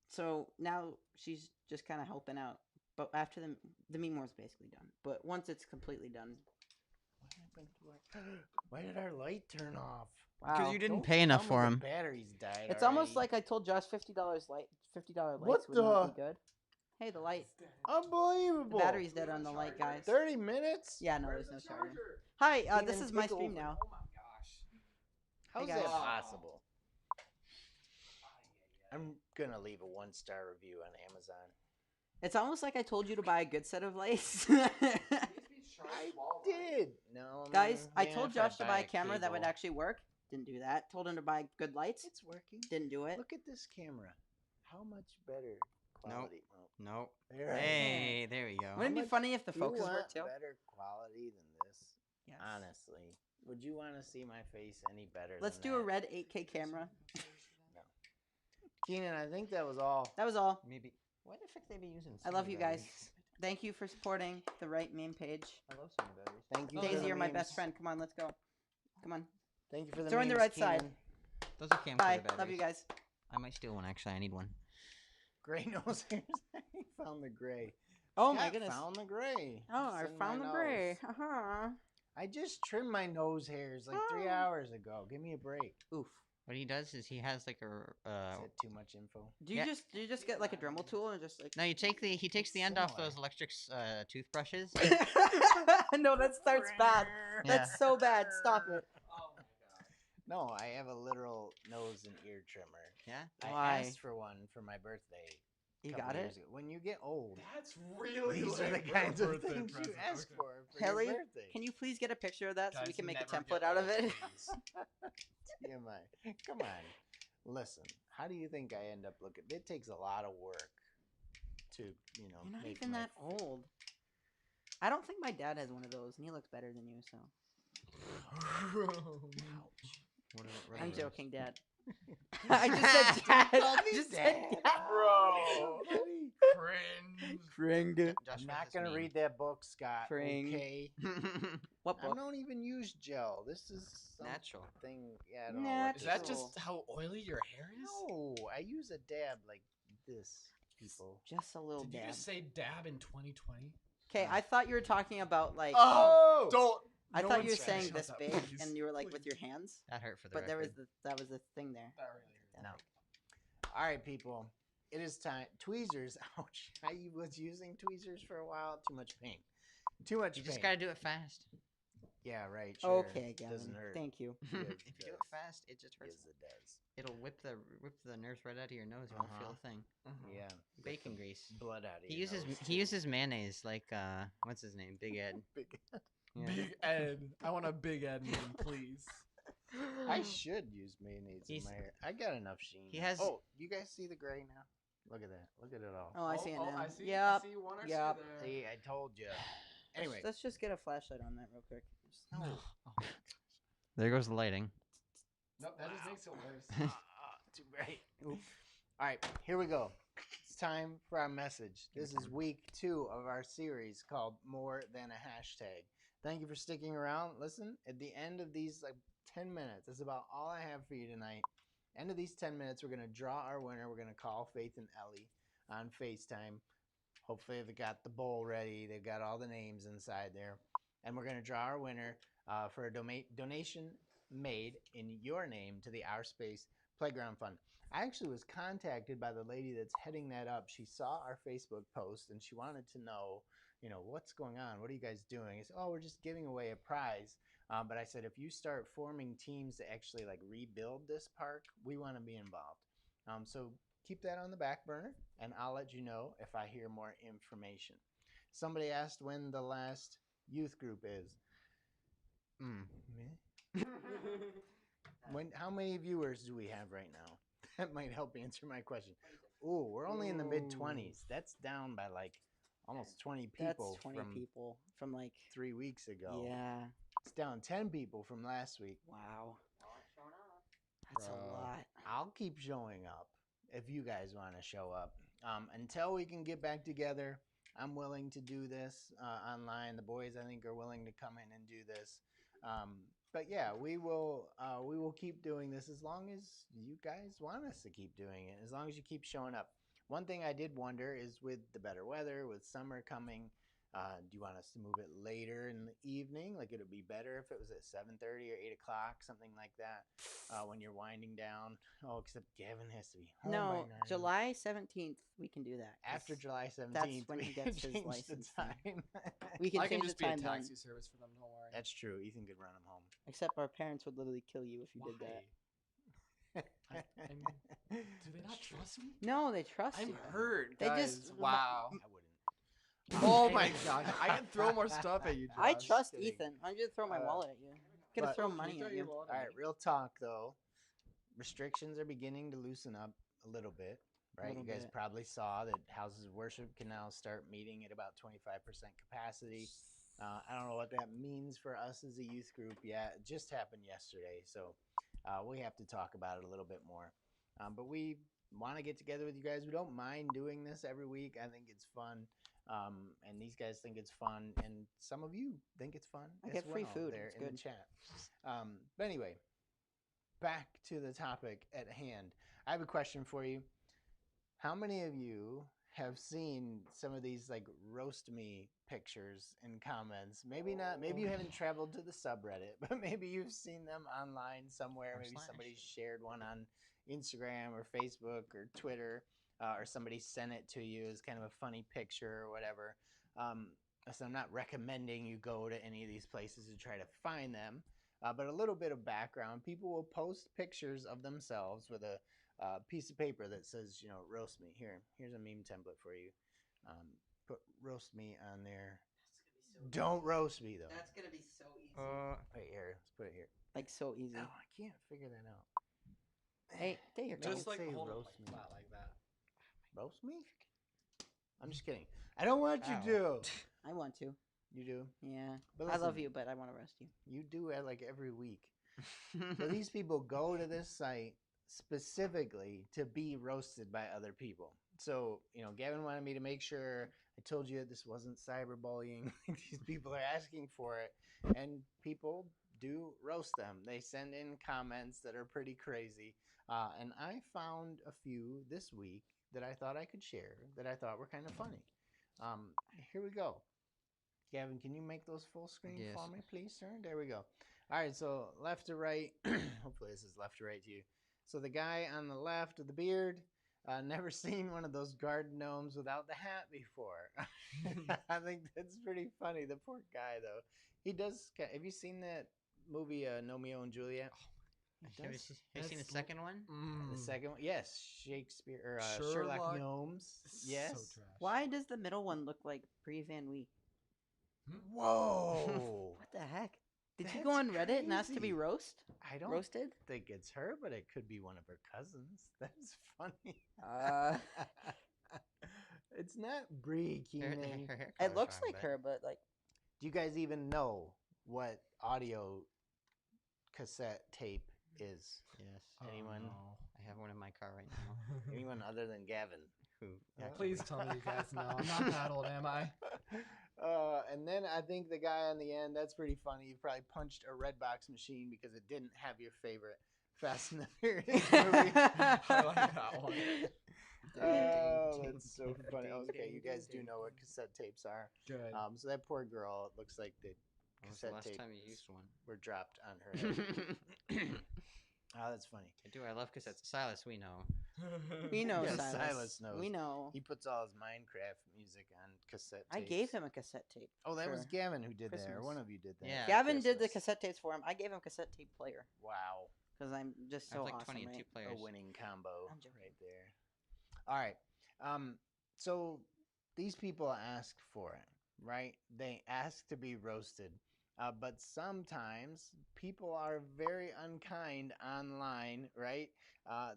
So now she's just kind of helping out. But after the meme war's basically done. But once it's completely done, What happened to our... Why did our light turn off? Because wow. you didn't Don't pay enough tell for me him. The batteries died. It's almost already. like I told Josh $50 lights What would not the- be good. Hey, the light. The Unbelievable. battery's dead on the light, guys. 30 minutes? Yeah, no, there's no charger. Hi, this Keenan, is my take stream over. now. Oh my gosh. How's guys. that possible? I'm gonna leave a 1-star review on Amazon. It's almost like I told you to buy a good set of lights. I did. No, Guys, I man, told if I Josh to buy a camera that would cable- actually work. Didn't do that. Told him to buy good lights. It's working. Didn't do it. Look at this camera. How much better quality? Oh, Nope. there I am. Hey, there we go. Wouldn't it be much funny if the Do you focus want worked too? better quality than this? Yes. Honestly, would you want to see my face any better? Let's than do a that? red 8K camera. Keenan, I think that was all. That was all. Maybe. Why the frick they be using? I love Sony you guys. batteries? Thank you for supporting the right meme page. I love Sony batteries. Thank you. Oh, for Daisy, the you're my memes. best friend. Come on, let's go. Come on. Thank you for the Join the memes, right side. Keenan. Those are camcorder Bye. batteries. Love you guys. I might steal one actually. I need one. Gray nose hairs. I found the gray. Oh my Scott goodness. Found the gray. Oh, I It's in my found the gray. nose. Uh-huh. I just trimmed my nose hairs like 3 Oh. hours ago. Give me a break. Oof. What he does is he has like a Is that too much info? Do you Yeah. just get like a Dremel tool and just like no. He takes the end off Similar. those electric toothbrushes. No, that starts bad. Yeah. That's so bad. Stop it. Oh my god. No, I have a literal nose and ear trimmer. Yeah. I Why? asked for one for my birthday. You couple got it? years ago. When you get old, That's really these are the like kinds a of birthday things you present. ask Okay. for Haley, your birthday. Can you please get a picture of that so we Guys, can make a never template get out of old, it? please. TMI. Come on. Listen, how do you think I end up looking? It takes a lot of work to, You're not make even my that old. I don't think my dad has one of those, and he looks better than you. So What I'm are those? joking, Dad. I just said dad. I just said dad. Bro. Cringe. Fring. Josh I'm read not this gonna meme. read that book, Scott. Fring. Okay. What I book? don't even use gel. This is Natural. something. Yeah, I don't know what Is this that is. just how oily your hair is? No, I use a dab like this, people. Just a little Did you dab. just say dab in 2020? Okay, I thought you were talking about like. Oh, don't. I no thought one's you were trying to saying shut this up, big, please. and you were like with Please. your hands. That hurt for the But there was record. that was the thing there. That really hurt. No. All right, people. It is time. Tweezers. Ouch. I was using tweezers for a while. Too much pain. Too much You pain. just gotta do it fast. Yeah, right. Sure. Okay, Gavin. Doesn't hurt. Thank you. if Yes, you it do it does. fast, it just hurts. Yes, it does. It'll whip the nerves right out of your nose. You won't feel Uh-huh. a thing. Yeah. Bacon grease. Blood out of He your uses nose, he too. uses mayonnaise like what's his name? Big Ed. Big. Yeah. Big Ed. I want a Big Ed name, please. I should use mayonnaise in He's- my hair. I got enough sheen. he has- Oh, you guys see the gray now? Look at that. Look at it all. Oh, I see it now. I see, Yep. I see one or Yep. two there. See, I told you. Anyway. Let's just get a flashlight on that real quick. There goes the lighting. Nope, that just makes it worse. Too bright. Oop. All right, here we go. It's time for our message. This is week 2 of our series called More Than a Hashtag. Thank you for sticking around. Listen, at the end of these 10 minutes, that's about all I have for you tonight. End of these 10 minutes, we're going to draw our winner. We're going to call Faith and Ellie on FaceTime. Hopefully they've got the bowl ready. They've got all the names inside there. And we're going to draw our winner for a donation made in your name to the Our Space Playground Fund. I actually was contacted by the lady that's heading that up. She saw our Facebook post and she wanted to know, what's going on? What are you guys doing? I said, oh, we're just giving away a prize. But I said, if you start forming teams to actually rebuild this park, we want to be involved. So keep that on the back burner, and I'll let you know if I hear more information. Somebody asked when the last youth group is. Me? How many viewers do we have right now? That might help answer my question. Ooh, we're only in the mid-20s. That's down by almost 20 people That's 20 from people from 3 weeks ago. Yeah. It's down 10 people from last week. Wow. That's a Bro. lot. I'll keep showing up if you guys want to show up. Until we can get back together, I'm willing to do this online. The boys, I think, are willing to come in and do this. But yeah, we will keep doing this as long as you guys want us to keep doing it, as long as you keep showing up. One thing I did wonder is with the better weather, with summer coming, do you want us to move it later in the evening? Like, it would be better if it was at 7:30 or 8 o'clock, something like that, when you're winding down. Oh, except Gavin has to be home by No, 9. July 17th, we can do that. 'cause After July 17th, when we he can gets his change license the then. time. We can I can change just the be a time zone. taxi service for them. Don't worry. That's true. Ethan could run him home. Except our parents would literally kill you if you did that. Do they not trust me? No, they trust I'm you. hurt, They guys. just- Wow. I wouldn't. Oh my gosh! I can throw more stuff at you. Josh. I trust kidding. Ethan. I'm gonna throw my Uh, wallet at you. I'm gonna but- throw Can money throw at your you. wallet All at right, me? real talk though. Restrictions are beginning to loosen up a little bit, right? Little You guys bit. probably saw that houses of worship can now start meeting at about 25% capacity. I don't know what that means for us as a youth group yet. It just happened yesterday, so we have to talk about it a little bit more. But we want to get together with you guys. We don't mind doing this every week. I think it's fun. And these guys think it's fun, and some of you think it's fun. I as get free well food, there it's in the good. chat. But anyway, back to the topic at hand. I have a question for you. How many of you have seen some of these roast me pictures and comments? Maybe not. Maybe you haven't traveled to the subreddit, but maybe you've seen them online somewhere. Or Maybe slash. somebody shared one on Instagram or Facebook or Twitter, or somebody sent it to you as kind of a funny picture or whatever. So I'm not recommending you go to any of these places to try to find them. But a little bit of background. People will post pictures of themselves with a piece of paper that says, roast me. Here's a meme template for you. Put roast me on there. Don't roast me, though. That's gonna be so easy. Right here. Let's put it here. Like so easy. No, I can't figure that out. Hey, there you go. Don't Just like say hold it roast me. flat like that. Roast me? I'm just kidding. I don't want you Ow. to. I want to. You do? Yeah. But I love listen, you, but I want to roast you. You do it every week. So these people go to this site specifically to be roasted by other people. So, Gavin wanted me to make sure I told you this wasn't cyberbullying. These people are asking for it, and people do roast them. They send in comments that are pretty crazy. And I found a few this week that I thought I could share that I thought were kind of funny. Here we go. Gavin, can you make those full screen Yes. for me, please, sir? There we go. All right, so left to right. Hopefully, this is left to right to you. So the guy on the left with the beard, never seen one of those garden gnomes without the hat before. I think that's pretty funny. The poor guy, though. He does. Have you seen that movie, Romeo and Juliet? It Have you, does. have you seen the That's second one? The second one, yes, Shakespeare or Sherlock Sherlock- Gnomes. Yes. So trash. Why does the middle one look like Brie Van Wee? Whoa. What the heck? Did you That's go on Reddit and ask to be crazy. I don't roasted? think it's her, but it could be one of her cousins. That's funny. It's not Brie Keenan. Her hair It color's looks wrong, like but- her, but like Do you guys even know what audio cassette tape is? Yes. Anyone? no. I have one in my car right now. Anyone other than Gavin? Who? Yeah. Please tell me you guys know. I'm not that old, am I? And then I think the guy on the end, that's pretty funny. He probably punched a Redbox machine because it didn't have your favorite Fast and the Furious movie. I like that one. Oh, Ding, that's so ding, funny. ding, Okay, ding, you guys ding, do know what ding. cassette tapes are. Good. So that poor girl, it looks like the When was the cassette last tape time you used one? were dropped on her head. Oh, that's funny. I do. I love cassettes. Silas, we know. we know Yes, Silas. Silas knows. We know. He puts all his Minecraft music on cassette I tapes. gave him a cassette tape. Oh, that was for Gavin who did that, or Christmas. one of you did that. Yeah. for Gavin did the Christmas. cassette tapes for him. I gave him a cassette tape player Wow. because I'm just I have so like awesome. 20 and right? 2 players. A winning combo I'm joking. right there. All right. So these people ask for it, right? They ask to be roasted. But sometimes people are very unkind online, right?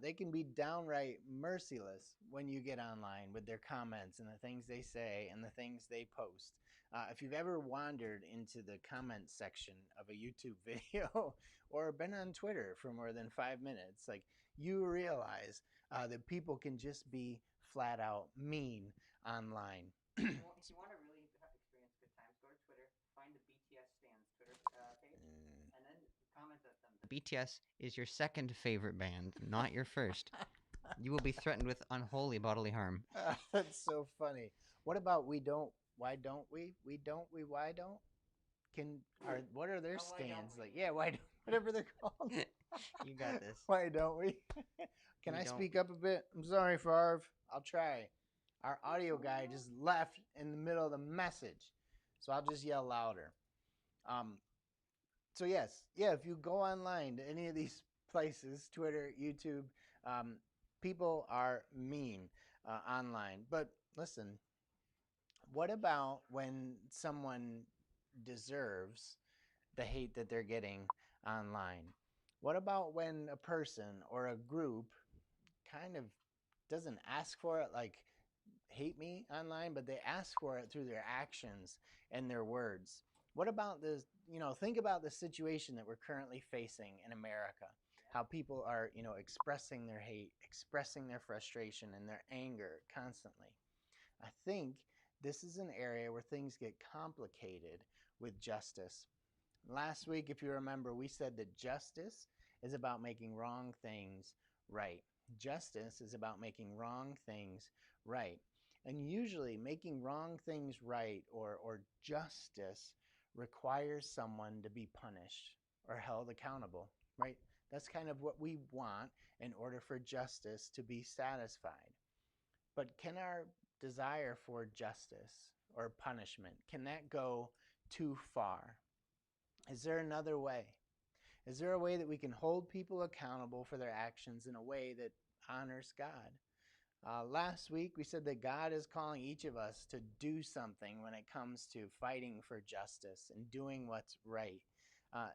They can be downright merciless when you get online with their comments and the things they say and the things they post. If you've ever wandered into the comment section of a YouTube video or been on Twitter for more than 5 minutes, like you realize that people can just be flat out mean online. If you want to really experience good times, go to Twitter, find the BTS stands Twitter page, and then comment at them. BTS is your second favorite band, not your first. You will be threatened with unholy bodily harm. That's so funny. What about we don't? Why don't we? We don't. We why don't? What are their Why don't stands we? like? Yeah, why don't, whatever they're called. You got this. Why don't we? Can We I don't. speak up a bit? I'm sorry, Favre. I'll try. Our audio guy just left in the middle of the message, so I'll just yell louder. So yes, yeah. If you go online to any of these places, Twitter, YouTube, people are mean online. But listen, what about when someone deserves the hate that they're getting online? What about when a person or a group kind of doesn't ask for it, like hate me online, but they ask for it through their actions and their words? What about this? Think about the situation that we're currently facing in America. How people are, expressing their hate, expressing their frustration and their anger constantly. I think this is an area where things get complicated with justice. Last week, if you remember, we said that justice is about making wrong things right. Justice is about making wrong things right. And usually making wrong things right or justice requires someone to be punished or held accountable, right? That's kind of what we want in order for justice to be satisfied. But can our desire for justice or punishment, can that go too far? Is there another way? Is there a way that we can hold people accountable for their actions in a way that honors God? Last week, we said that God is calling each of us to do something when it comes to fighting for justice and doing what's right.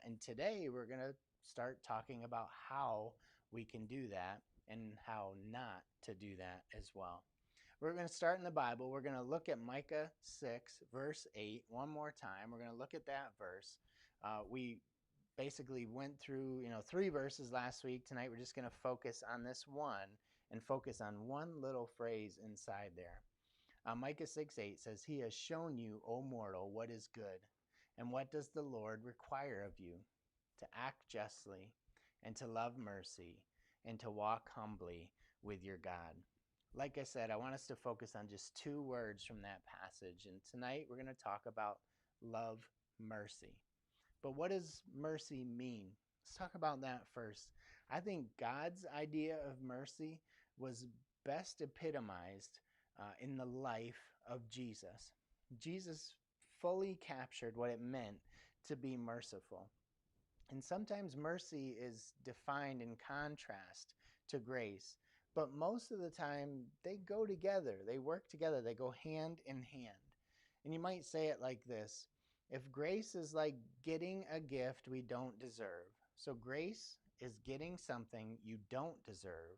And today, we're going to start talking about how we can do that and how not to do that as well. We're going to start in the Bible. We're going to look at Micah 6, verse 8 one more time. We're going to look at that verse. We basically went through 3 verses last week. Tonight, we're just going to focus on this one and focus on one little phrase inside there. Micah 6:8 says, "He has shown you, O mortal, what is good, and what does the Lord require of you? To act justly, and to love mercy, and to walk humbly with your God." Like I said, I want us to focus on just 2 words from that passage. And tonight we're going to talk about love mercy. But what does mercy mean? Let's talk about that first. I think God's idea of mercy was best epitomized in the life of Jesus. Jesus fully captured what it meant to be merciful. And sometimes mercy is defined in contrast to grace, but most of the time they go together, they work together, they go hand in hand. And you might say it like this: if grace is like getting a gift we don't deserve, so grace is getting something you don't deserve,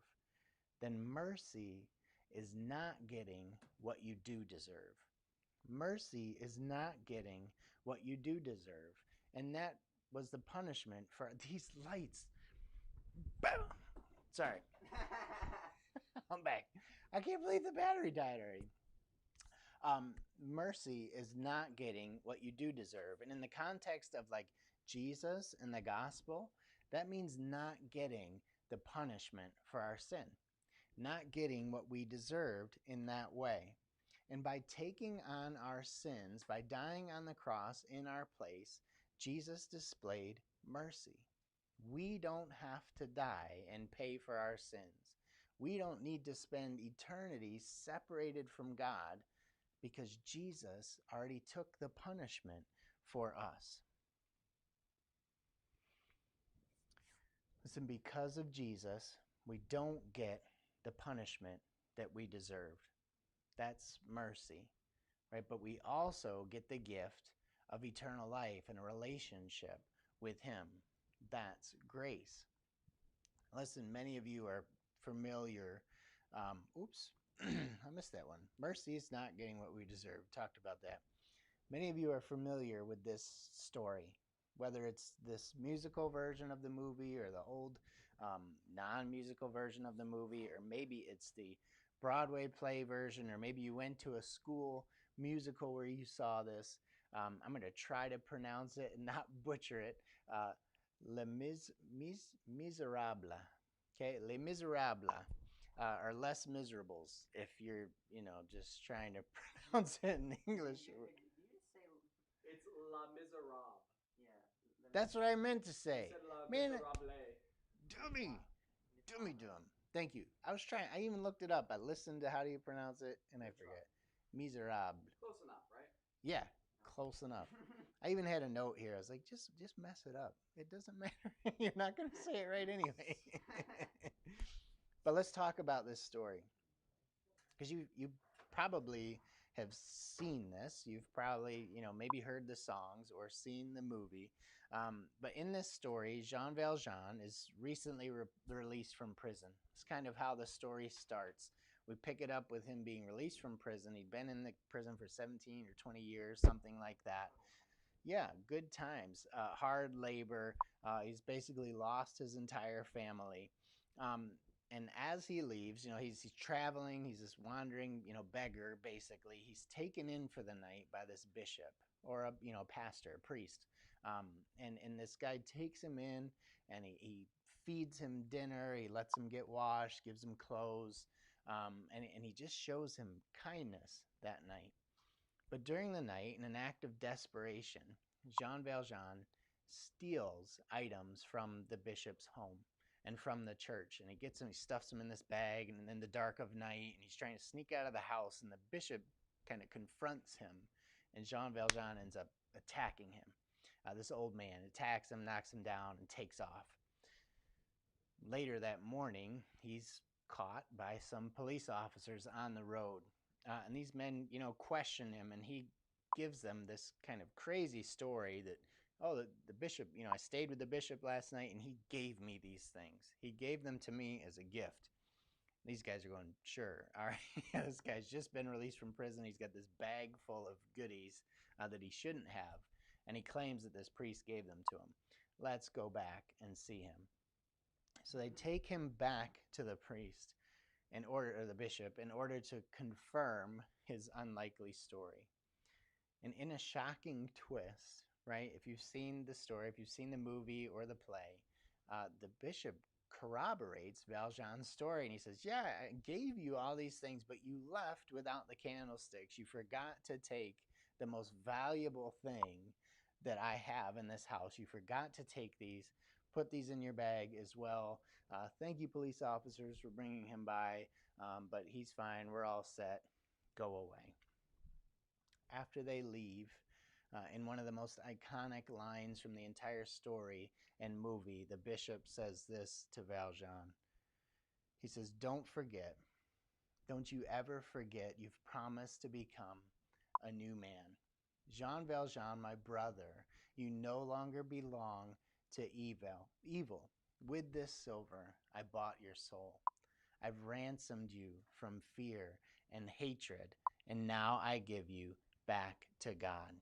then mercy is not getting what you do deserve. Mercy is not getting what you do deserve. And that was the punishment for these lights. Boom! Sorry, I'm back. I can't believe the battery died already. Mercy is not getting what you do deserve. And in the context of like Jesus and the gospel, that means not getting the punishment for our sin, not getting what we deserved in that way. And by taking on our sins, by dying on the cross in our place, Jesus displayed mercy. We don't have to die and pay for our sins. We don't need to spend eternity separated from God because Jesus already took the punishment for us. Listen, because of Jesus, we don't get the punishment that we deserved. That's mercy, right? But we also get the gift of eternal life and a relationship with Him. That's grace. Listen, many of you are familiar. I missed that one. Mercy is not getting what we deserve. Talked about that. Many of you are familiar with this story, whether it's this musical version of the movie or the old non-musical version of the movie, or maybe it's the Broadway play version, or maybe you went to a school musical where you saw this. I'm going to try to pronounce it and not butcher it. Les Miserables. Okay, Les Miserables. Or Les Miserables, if you're, just trying to pronounce it in English. It's La Miserable. Yeah. That's what I meant to say. You said La Man, Miserable. dummy. Thank you. I was trying. I even looked it up. I listened to how do you pronounce it, and I forget. Miserable. Close enough, right? Yeah, close enough. I even had a note here. I was like, just mess it up. It doesn't matter. You're not going to say it right anyway. But let's talk about this story, because you probably have seen this. You've probably, maybe heard the songs or seen the movie. But in this story, Jean Valjean is recently released from prison. It's kind of how the story starts. We pick it up with him being released from prison. He'd been in the prison for 17 or 20 years, something like that. Yeah, good times, hard labor. He's basically lost his entire family. And as he leaves, he's traveling. He's this wandering, beggar, basically. He's taken in for the night by this bishop or a, pastor, a priest. And this guy takes him in, and he feeds him dinner. He lets him get washed, gives him clothes, and he just shows him kindness that night. But during the night, in an act of desperation, Jean Valjean steals items from the bishop's home and from the church. And he gets them, he stuffs them in this bag, and in the dark of night, and he's trying to sneak out of the house, and the bishop kind of confronts him, and Jean Valjean ends up attacking him. This old man attacks him, knocks him down, and takes off. Later that morning, he's caught by some police officers on the road. And these men, question him, and he gives them this kind of crazy story that, the bishop, I stayed with the bishop last night, and he gave me these things. He gave them to me as a gift. These guys are going, sure, all right. This guy's just been released from prison. He's got this bag full of goodies that he shouldn't have, and he claims that this priest gave them to him. Let's go back and see him. So they take him back to the priest or the bishop, in order to confirm his unlikely story. And in a shocking twist, right? If you've seen the story, if you've seen the movie or the play, the bishop corroborates Valjean's story, and he says, yeah, I gave you all these things, but you left without the candlesticks. You forgot to take the most valuable thing that I have in this house. You forgot to take these. Put these in your bag as well. Thank you, police officers, for bringing him by, but he's fine. We're all set. Go away. After they leave, in one of the most iconic lines from the entire story and movie, the bishop says this to Valjean. He says, "Don't forget. Don't you ever forget you've promised to become a new man. Jean Valjean, my brother, you no longer belong to evil. With this silver, I bought your soul. I've ransomed you from fear and hatred, and now I give you back to God."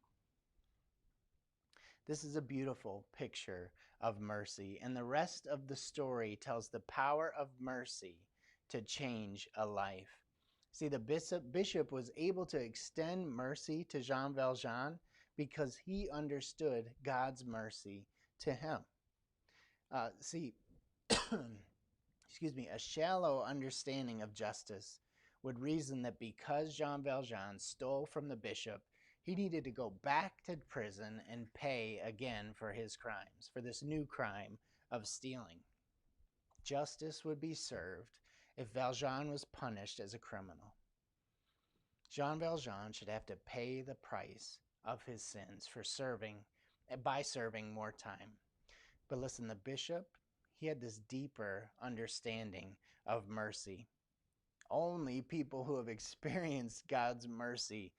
This is a beautiful picture of mercy, and the rest of the story tells the power of mercy to change a life. See, the bishop was able to extend mercy to Jean Valjean because he understood God's mercy to him. Excuse me, a shallow understanding of justice would reason that because Jean Valjean stole from the bishop, he needed to go back to prison and pay again for his crimes, for this new crime of stealing. Justice would be served if Valjean was punished as a criminal. Jean Valjean should have to pay the price of his sins by serving more time. But listen, the bishop, he had this deeper understanding of mercy. Only people who have experienced God's mercy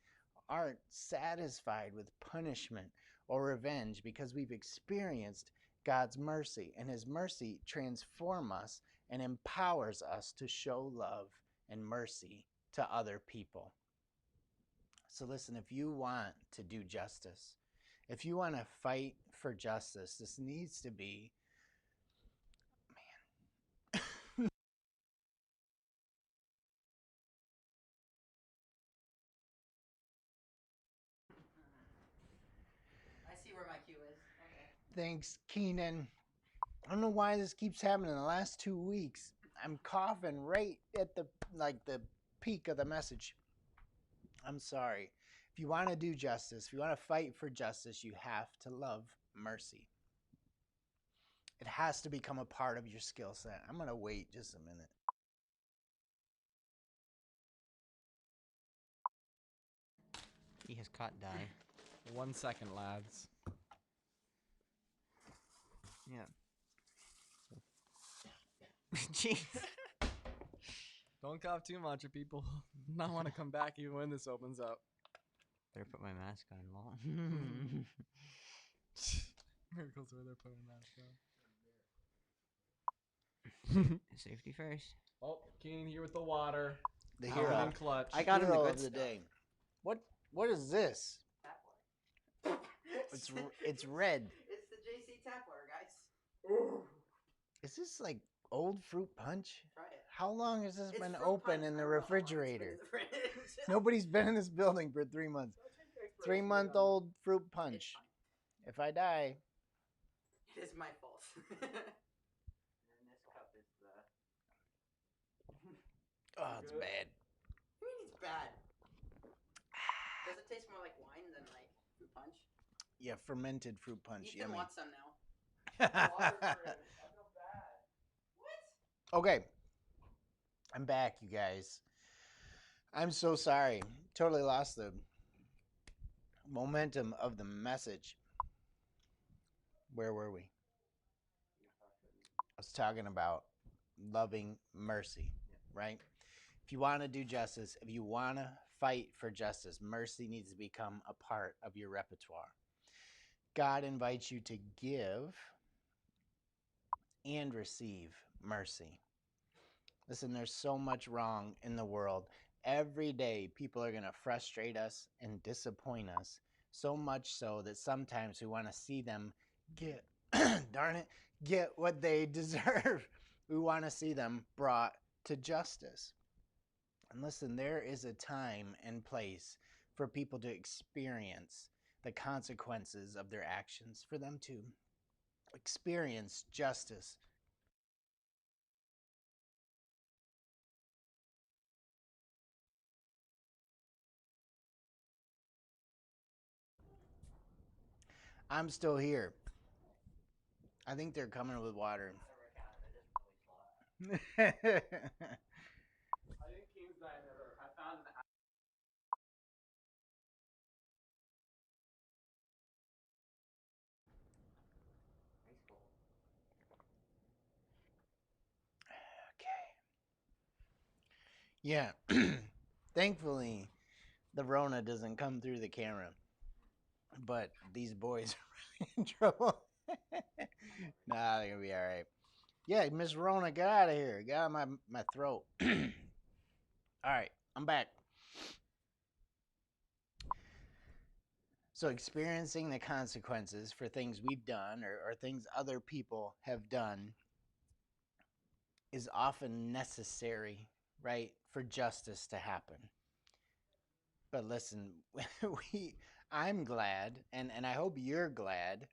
aren't satisfied with punishment or revenge because we've experienced God's mercy, and his mercy transforms us and empowers us to show love and mercy to other people. So listen, if you want to do justice, if you want to fight for justice, this needs to be, I see where my cue is. Okay. Thanks, Keenan. I don't know why this keeps happening. The last 2 weeks, I'm coughing right at the peak of the message. I'm sorry. If you want to do justice, if you want to fight for justice, you have to love mercy. It has to become a part of your skill set. I'm going to wait just a minute. He has caught die. 1 second, lads. Yeah. Jeez. Don't cough too much, or people not want to come back even when this opens up. Better put my mask on, lol. Miracles where they're putting a mask on. Safety first. Oh, Keenan here with the water. The Coming hero. in clutch. I got him the Hero good of the stuff. day. What is this? It's red. It's the JC tap water, guys. Ooh. Is this like old fruit punch? Try it. How long has this It's been fruit open punch. in I the don't know how long it's been refrigerator? in the fridge. Nobody's been in this building for 3 months. 3-month-old fruit It's punch. fine. If I die, It is my fault. And this cup is the. oh, it's bad. What do you mean it's bad? Does it taste more like wine than like fruit punch? Yeah, fermented fruit punch. Ethan Yummy. wants some now. What? Okay. I'm back, you guys. I'm so sorry. Totally lost the momentum of the message. Where were we? I was talking about loving mercy, right? If you want to do justice, if you want to fight for justice, mercy needs to become a part of your repertoire. God invites you to give and receive mercy. Listen, there's so much wrong in the world. Every day, people are going to frustrate us and disappoint us, so much so that sometimes we want to see them get, darn it, get what they deserve. We want to see them brought to justice. And listen, there is a time and place for people to experience the consequences of their actions, for them to experience justice, I'm still here. I think they're coming with water. I think King's Diner. I found an Okay. Yeah. Thankfully, the Rona doesn't come through the camera. But these boys are really in trouble. Nah, they're gonna be all right. Yeah, Miss Rona, get out of here. Get out of my throat. All right, I'm back. So, experiencing the consequences for things we've done or things other people have done is often necessary, right, for justice to happen. But listen, I'm glad, and I hope you're glad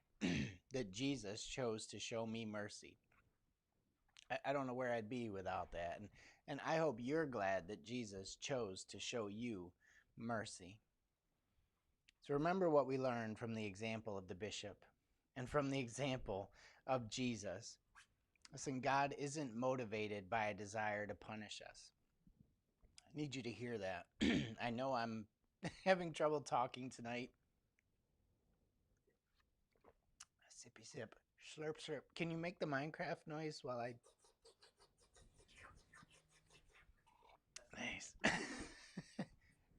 that Jesus chose to show me mercy. I don't know where I'd be without that. And I hope you're glad that Jesus chose to show you mercy. So remember what we learned from the example of the bishop and from the example of Jesus. Listen, God isn't motivated by a desire to punish us. I need you to hear that. I know I'm having trouble talking tonight. Sippy sip. Slurp slurp. Can you make the Minecraft noise while I... Nice.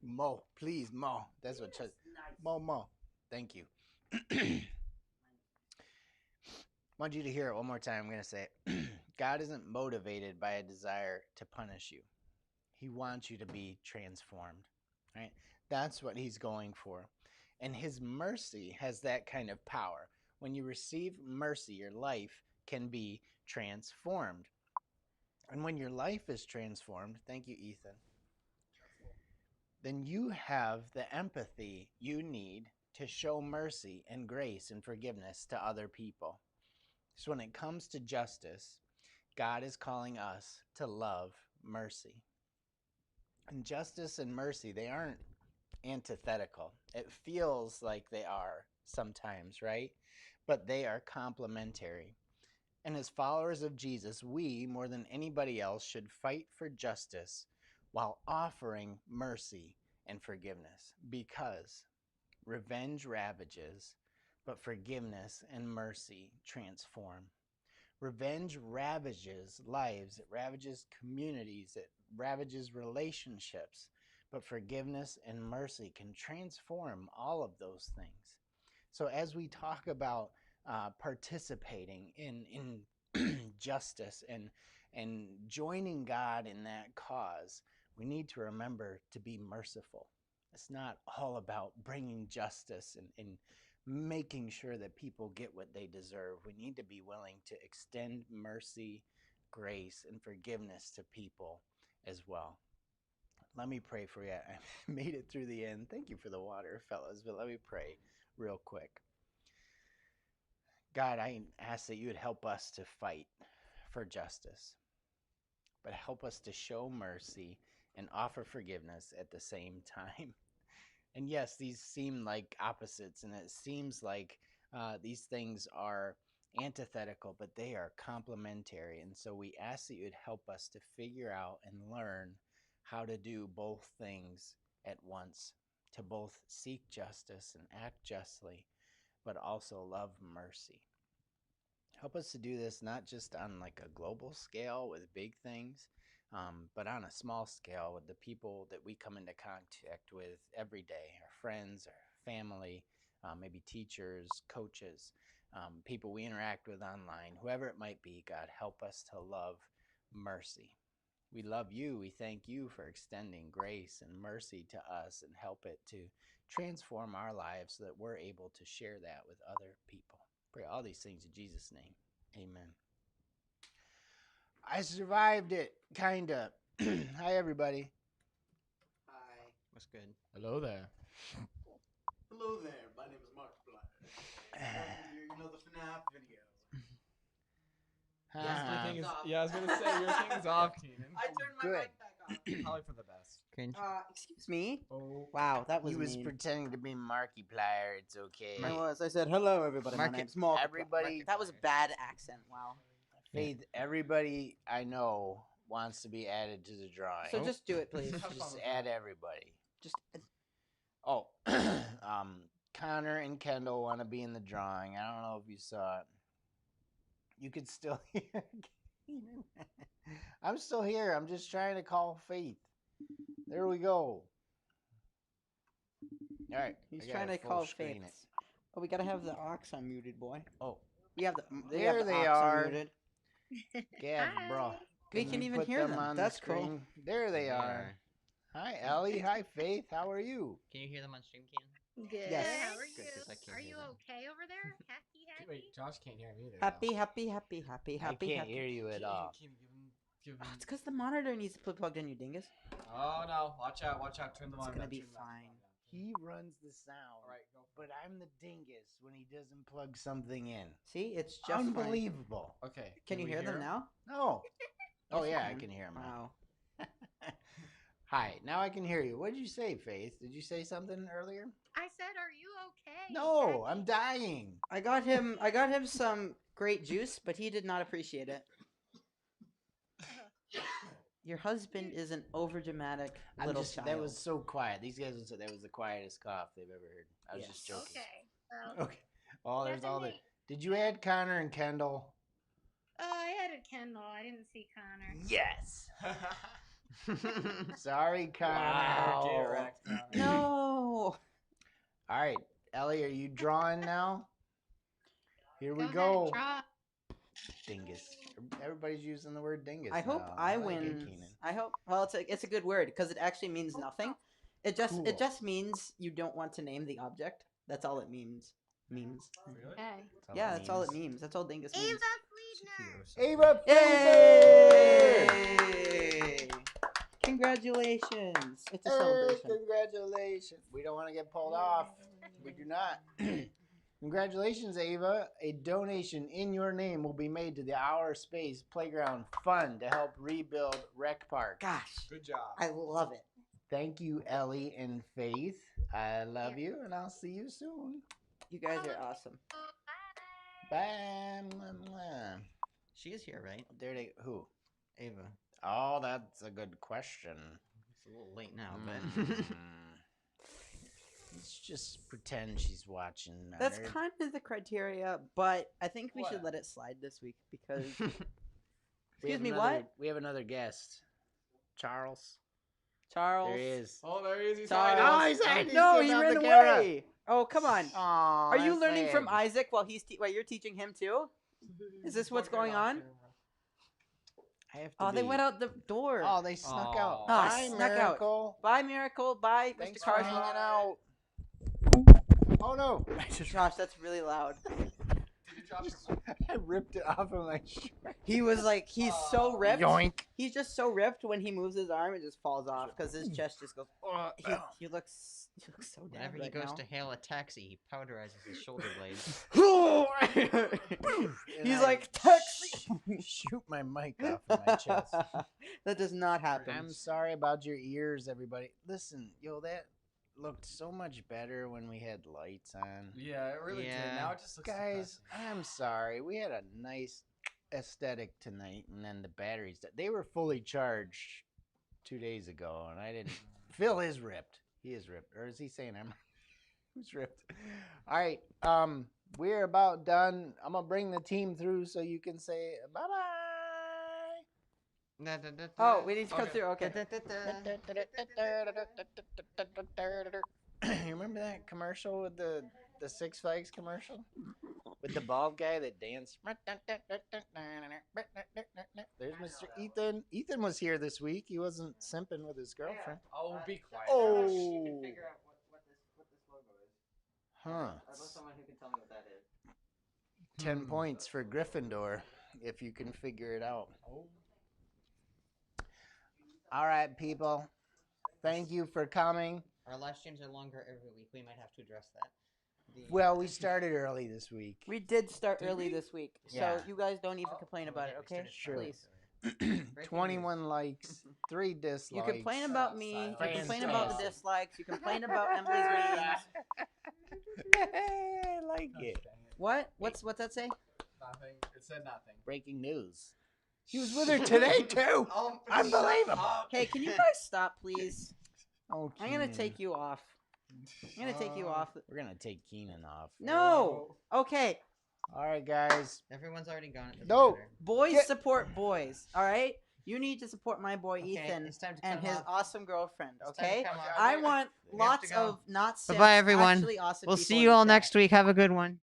Mo, please, Mo. That's what... Nice. Mo. Thank you. I want you to hear it one more time. I'm going to say it. God isn't motivated by a desire to punish you. He wants you to be transformed, right? That's what he's going for. And his mercy has that kind of power. When you receive mercy, your life can be transformed. And when your life is transformed, thank you, Ethan, then you have the empathy you need to show mercy and grace and forgiveness to other people. So when it comes to justice, God is calling us to love mercy. And justice and mercy, they aren't antithetical. It feels like they are sometimes, right? But they are complementary. And as followers of Jesus, we, more than anybody else, should fight for justice while offering mercy and forgiveness, because revenge ravages, but forgiveness and mercy transform. Revenge ravages lives, it ravages communities, it ravages relationships, but forgiveness and mercy can transform all of those things. So as we talk about participating in justice and joining God in that cause, we need to remember to be merciful. It's not all about bringing justice and making sure that people get what they deserve. We need to be willing to extend mercy, grace, and forgiveness to people as well. Let me pray for you. I made it through the end. Thank you for the water, fellas, but let me pray real quick. God, I ask that you would help us to fight for justice, but help us to show mercy and offer forgiveness at the same time. And yes, these seem like opposites, and it seems like these things are antithetical, but they are complementary. And so we ask that you would help us to figure out and learn how to do both things at once, to both seek justice and act justly, but also love mercy. Help us to do this not just on like a global scale with big things, but on a small scale with the people that we come into contact with every day, our friends, our family, maybe teachers, coaches, people we interact with online, whoever it might be. God, help us to love mercy. We love you. We thank you for extending grace and mercy to us, and help it to transform our lives so that we're able to share that with other people. Pray all these things in Jesus' name. Amen. I survived it, kinda. Hi, everybody. Hi. What's good? Hello there. Hello there, my name is Markiplier. You know the FNAF video. Yes, my Ah, thing is. Off. Yeah, I was gonna say your thing's off, Keenan. I turned my Good. mic back on. Probably for the best. Cringe. Excuse me. Oh. Wow, that was He was mean. pretending to be Markiplier. It's okay. I was. I said hello, everybody. My Market- name's Markiplier. everybody- That was a bad accent. Wow. Faith, everybody I know wants to be added to the drawing. So just do it, please. Have fun Just with add that. everybody. Just Oh, Connor and Kendall want to be in the drawing. I don't know if you saw it. You could still hear. Keenan. I'm still here. I'm just trying to call Faith. There we go. All right. he's I gotta trying to full call screen Faith. Oh, we gotta have the aux unmuted, boy. Oh, We have the. There have the they aux are. Unmuted. Gav, bro. We can you even put hear them them. on the That's cool. screen? There they are. Hi, Ellie. Hi, Faith. How are you? Can you hear them on stream, Ken? Good. Yes. How are Good, you? 'cause I can't Are hear you them. okay over there? Happy, happy. Wait, Josh can't hear me either. Happy, happy, happy, happy, I happy, can't happy. hear you at all. Give him. Oh, it's because the monitor needs to be plugged in, you dingus. Oh no! Watch out! Watch out! Turn the It's volume gonna down, be turn the fine. volume down. He runs the sound. All right, go. But I'm the dingus when he doesn't plug something in. See, it's just fine. Unbelievable. Okay. Can you we hear them him? now? No. Oh, Yes, you yeah, I can. can hear him now. Wow. Hi, now I can hear you. What did you say, Faith? Did you say something earlier? I said, are you okay? No, Happy? I'm dying. I got him some great juice, but he did not appreciate it. Your husband is an overdramatic little child. That was so quiet. These guys would say that was the quietest cough they've ever heard. I was just Yes. joking. Okay. Well, Okay. Oh, there's all the. Definitely. Did you add Connor and Kendall? oh, I had a Kendall. I didn't see Connor. Yes. Sorry, Connor. Wow. Get wrecked, Connor. No. All right, Ellie, are you drawing now? Here we ahead, go. draw. Dingus. Everybody's using the word dingus. I hope now. I like it, win. Keenan. I hope. Well, it's a good word because it actually means nothing. It Cool. just means you don't want to name the object. That's all it means. Memes. Really? Okay. Yeah, that's all it means. means. That's all dingus Ava means. Fleetner. Ava Yay! Congratulations! It's a Hey, celebration. congratulations. We don't want to get pulled off. We do not. Congratulations, Ava. A donation in your name will be made to the Our Space Playground Fund to help rebuild Rec Park. Gosh, Good job. I love it. Thank you, Ellie and Faith. I love you, and I'll see you soon. You guys are awesome. Bye. Mwah, mwah. She is here, right? There they. Who? Ava. Oh, that's a good question. It's a little late now, but Mm. Let's just pretend she's watching. That's her. kind of the criteria, but I think we should What? let it slide this week because. We Excuse have me, another- what? We have another guest. Charles. Charles. There he is. Oh, there he is. He's Charles. hiding. Oh, he's hiding. No, He's he on ran the camera. away. Oh, come on. Aw, Are you that's learning from sad. Isaac while while you're teaching him too? Is this what's going on? I have to Oh, they be- went out the door. Oh, they snuck out. Aw. Bye, snuck out. Miracle. Bye, Miracle. Bye, Thanks Mr. for Carson. hanging out. Oh no! I just Gosh, that's really loud. Did you drop your I ripped it off of my shirt. He was like, he's so ripped. Yoink! He's just so ripped when he moves his arm, it just falls off because his chest just goes. Oh, he looks so dead whenever he right goes now. to hail a taxi, he powderizes his shoulder blades. And He's I like, taxi. Shoot my mic off of my chest. That does not happen. I'm sorry about your ears, everybody. Listen, yo, that looked so much better when we had lights on. Yeah, it really did. Yeah. Now it just looks Guys, depressing. I'm sorry. We had a nice aesthetic tonight, and then the batteries, they were fully charged 2 days ago, and I didn't. Phil is ripped. He is ripped. Or is he saying I'm who's ripped? All right. We're about done. I'm going to bring the team through so you can say bye-bye. Oh, we need to come Okay. through. Okay. You remember that commercial with the Six Flags commercial with the bald guy that danced? There's Mr. Ethan. Ethan was here this week. He wasn't simping with his girlfriend. Oh, be quiet. Oh. Josh. She can figure out what this logo is. Huh. I'd love someone who can tell me what that is. 10 points for Gryffindor if you can figure it out. Oh. All right, people. Thank you for coming. Our live streams are longer every week. We might have to address that. Well, we started early this week. We did start Did early we? this week, Yeah. so you guys don't even Oh, complain oh, about yeah, it, we okay? started Sure. Please. 21 likes, 3 dislikes. You complain about me. You Silence. complain about the dislikes. You complain about Emily's memes. I like it. What? What's that say? Nothing. It said nothing. Breaking news. He was with her today too. Unbelievable. Hey, can you guys stop, please? Oh, I'm gonna Keenan. take you off. I'm gonna take you off. We're gonna take Keenan off. No. Okay. All right, guys. Everyone's already gone. It doesn't No. matter. Boys Get- support boys. All right. You need to support my boy Okay, Ethan it's time to and come his off. awesome girlfriend. It's time to Okay. come off. I want We have to lots go. of not Bye-bye, simps, everyone. actually awesome We'll people see in you the all chat. next week. Have a good one.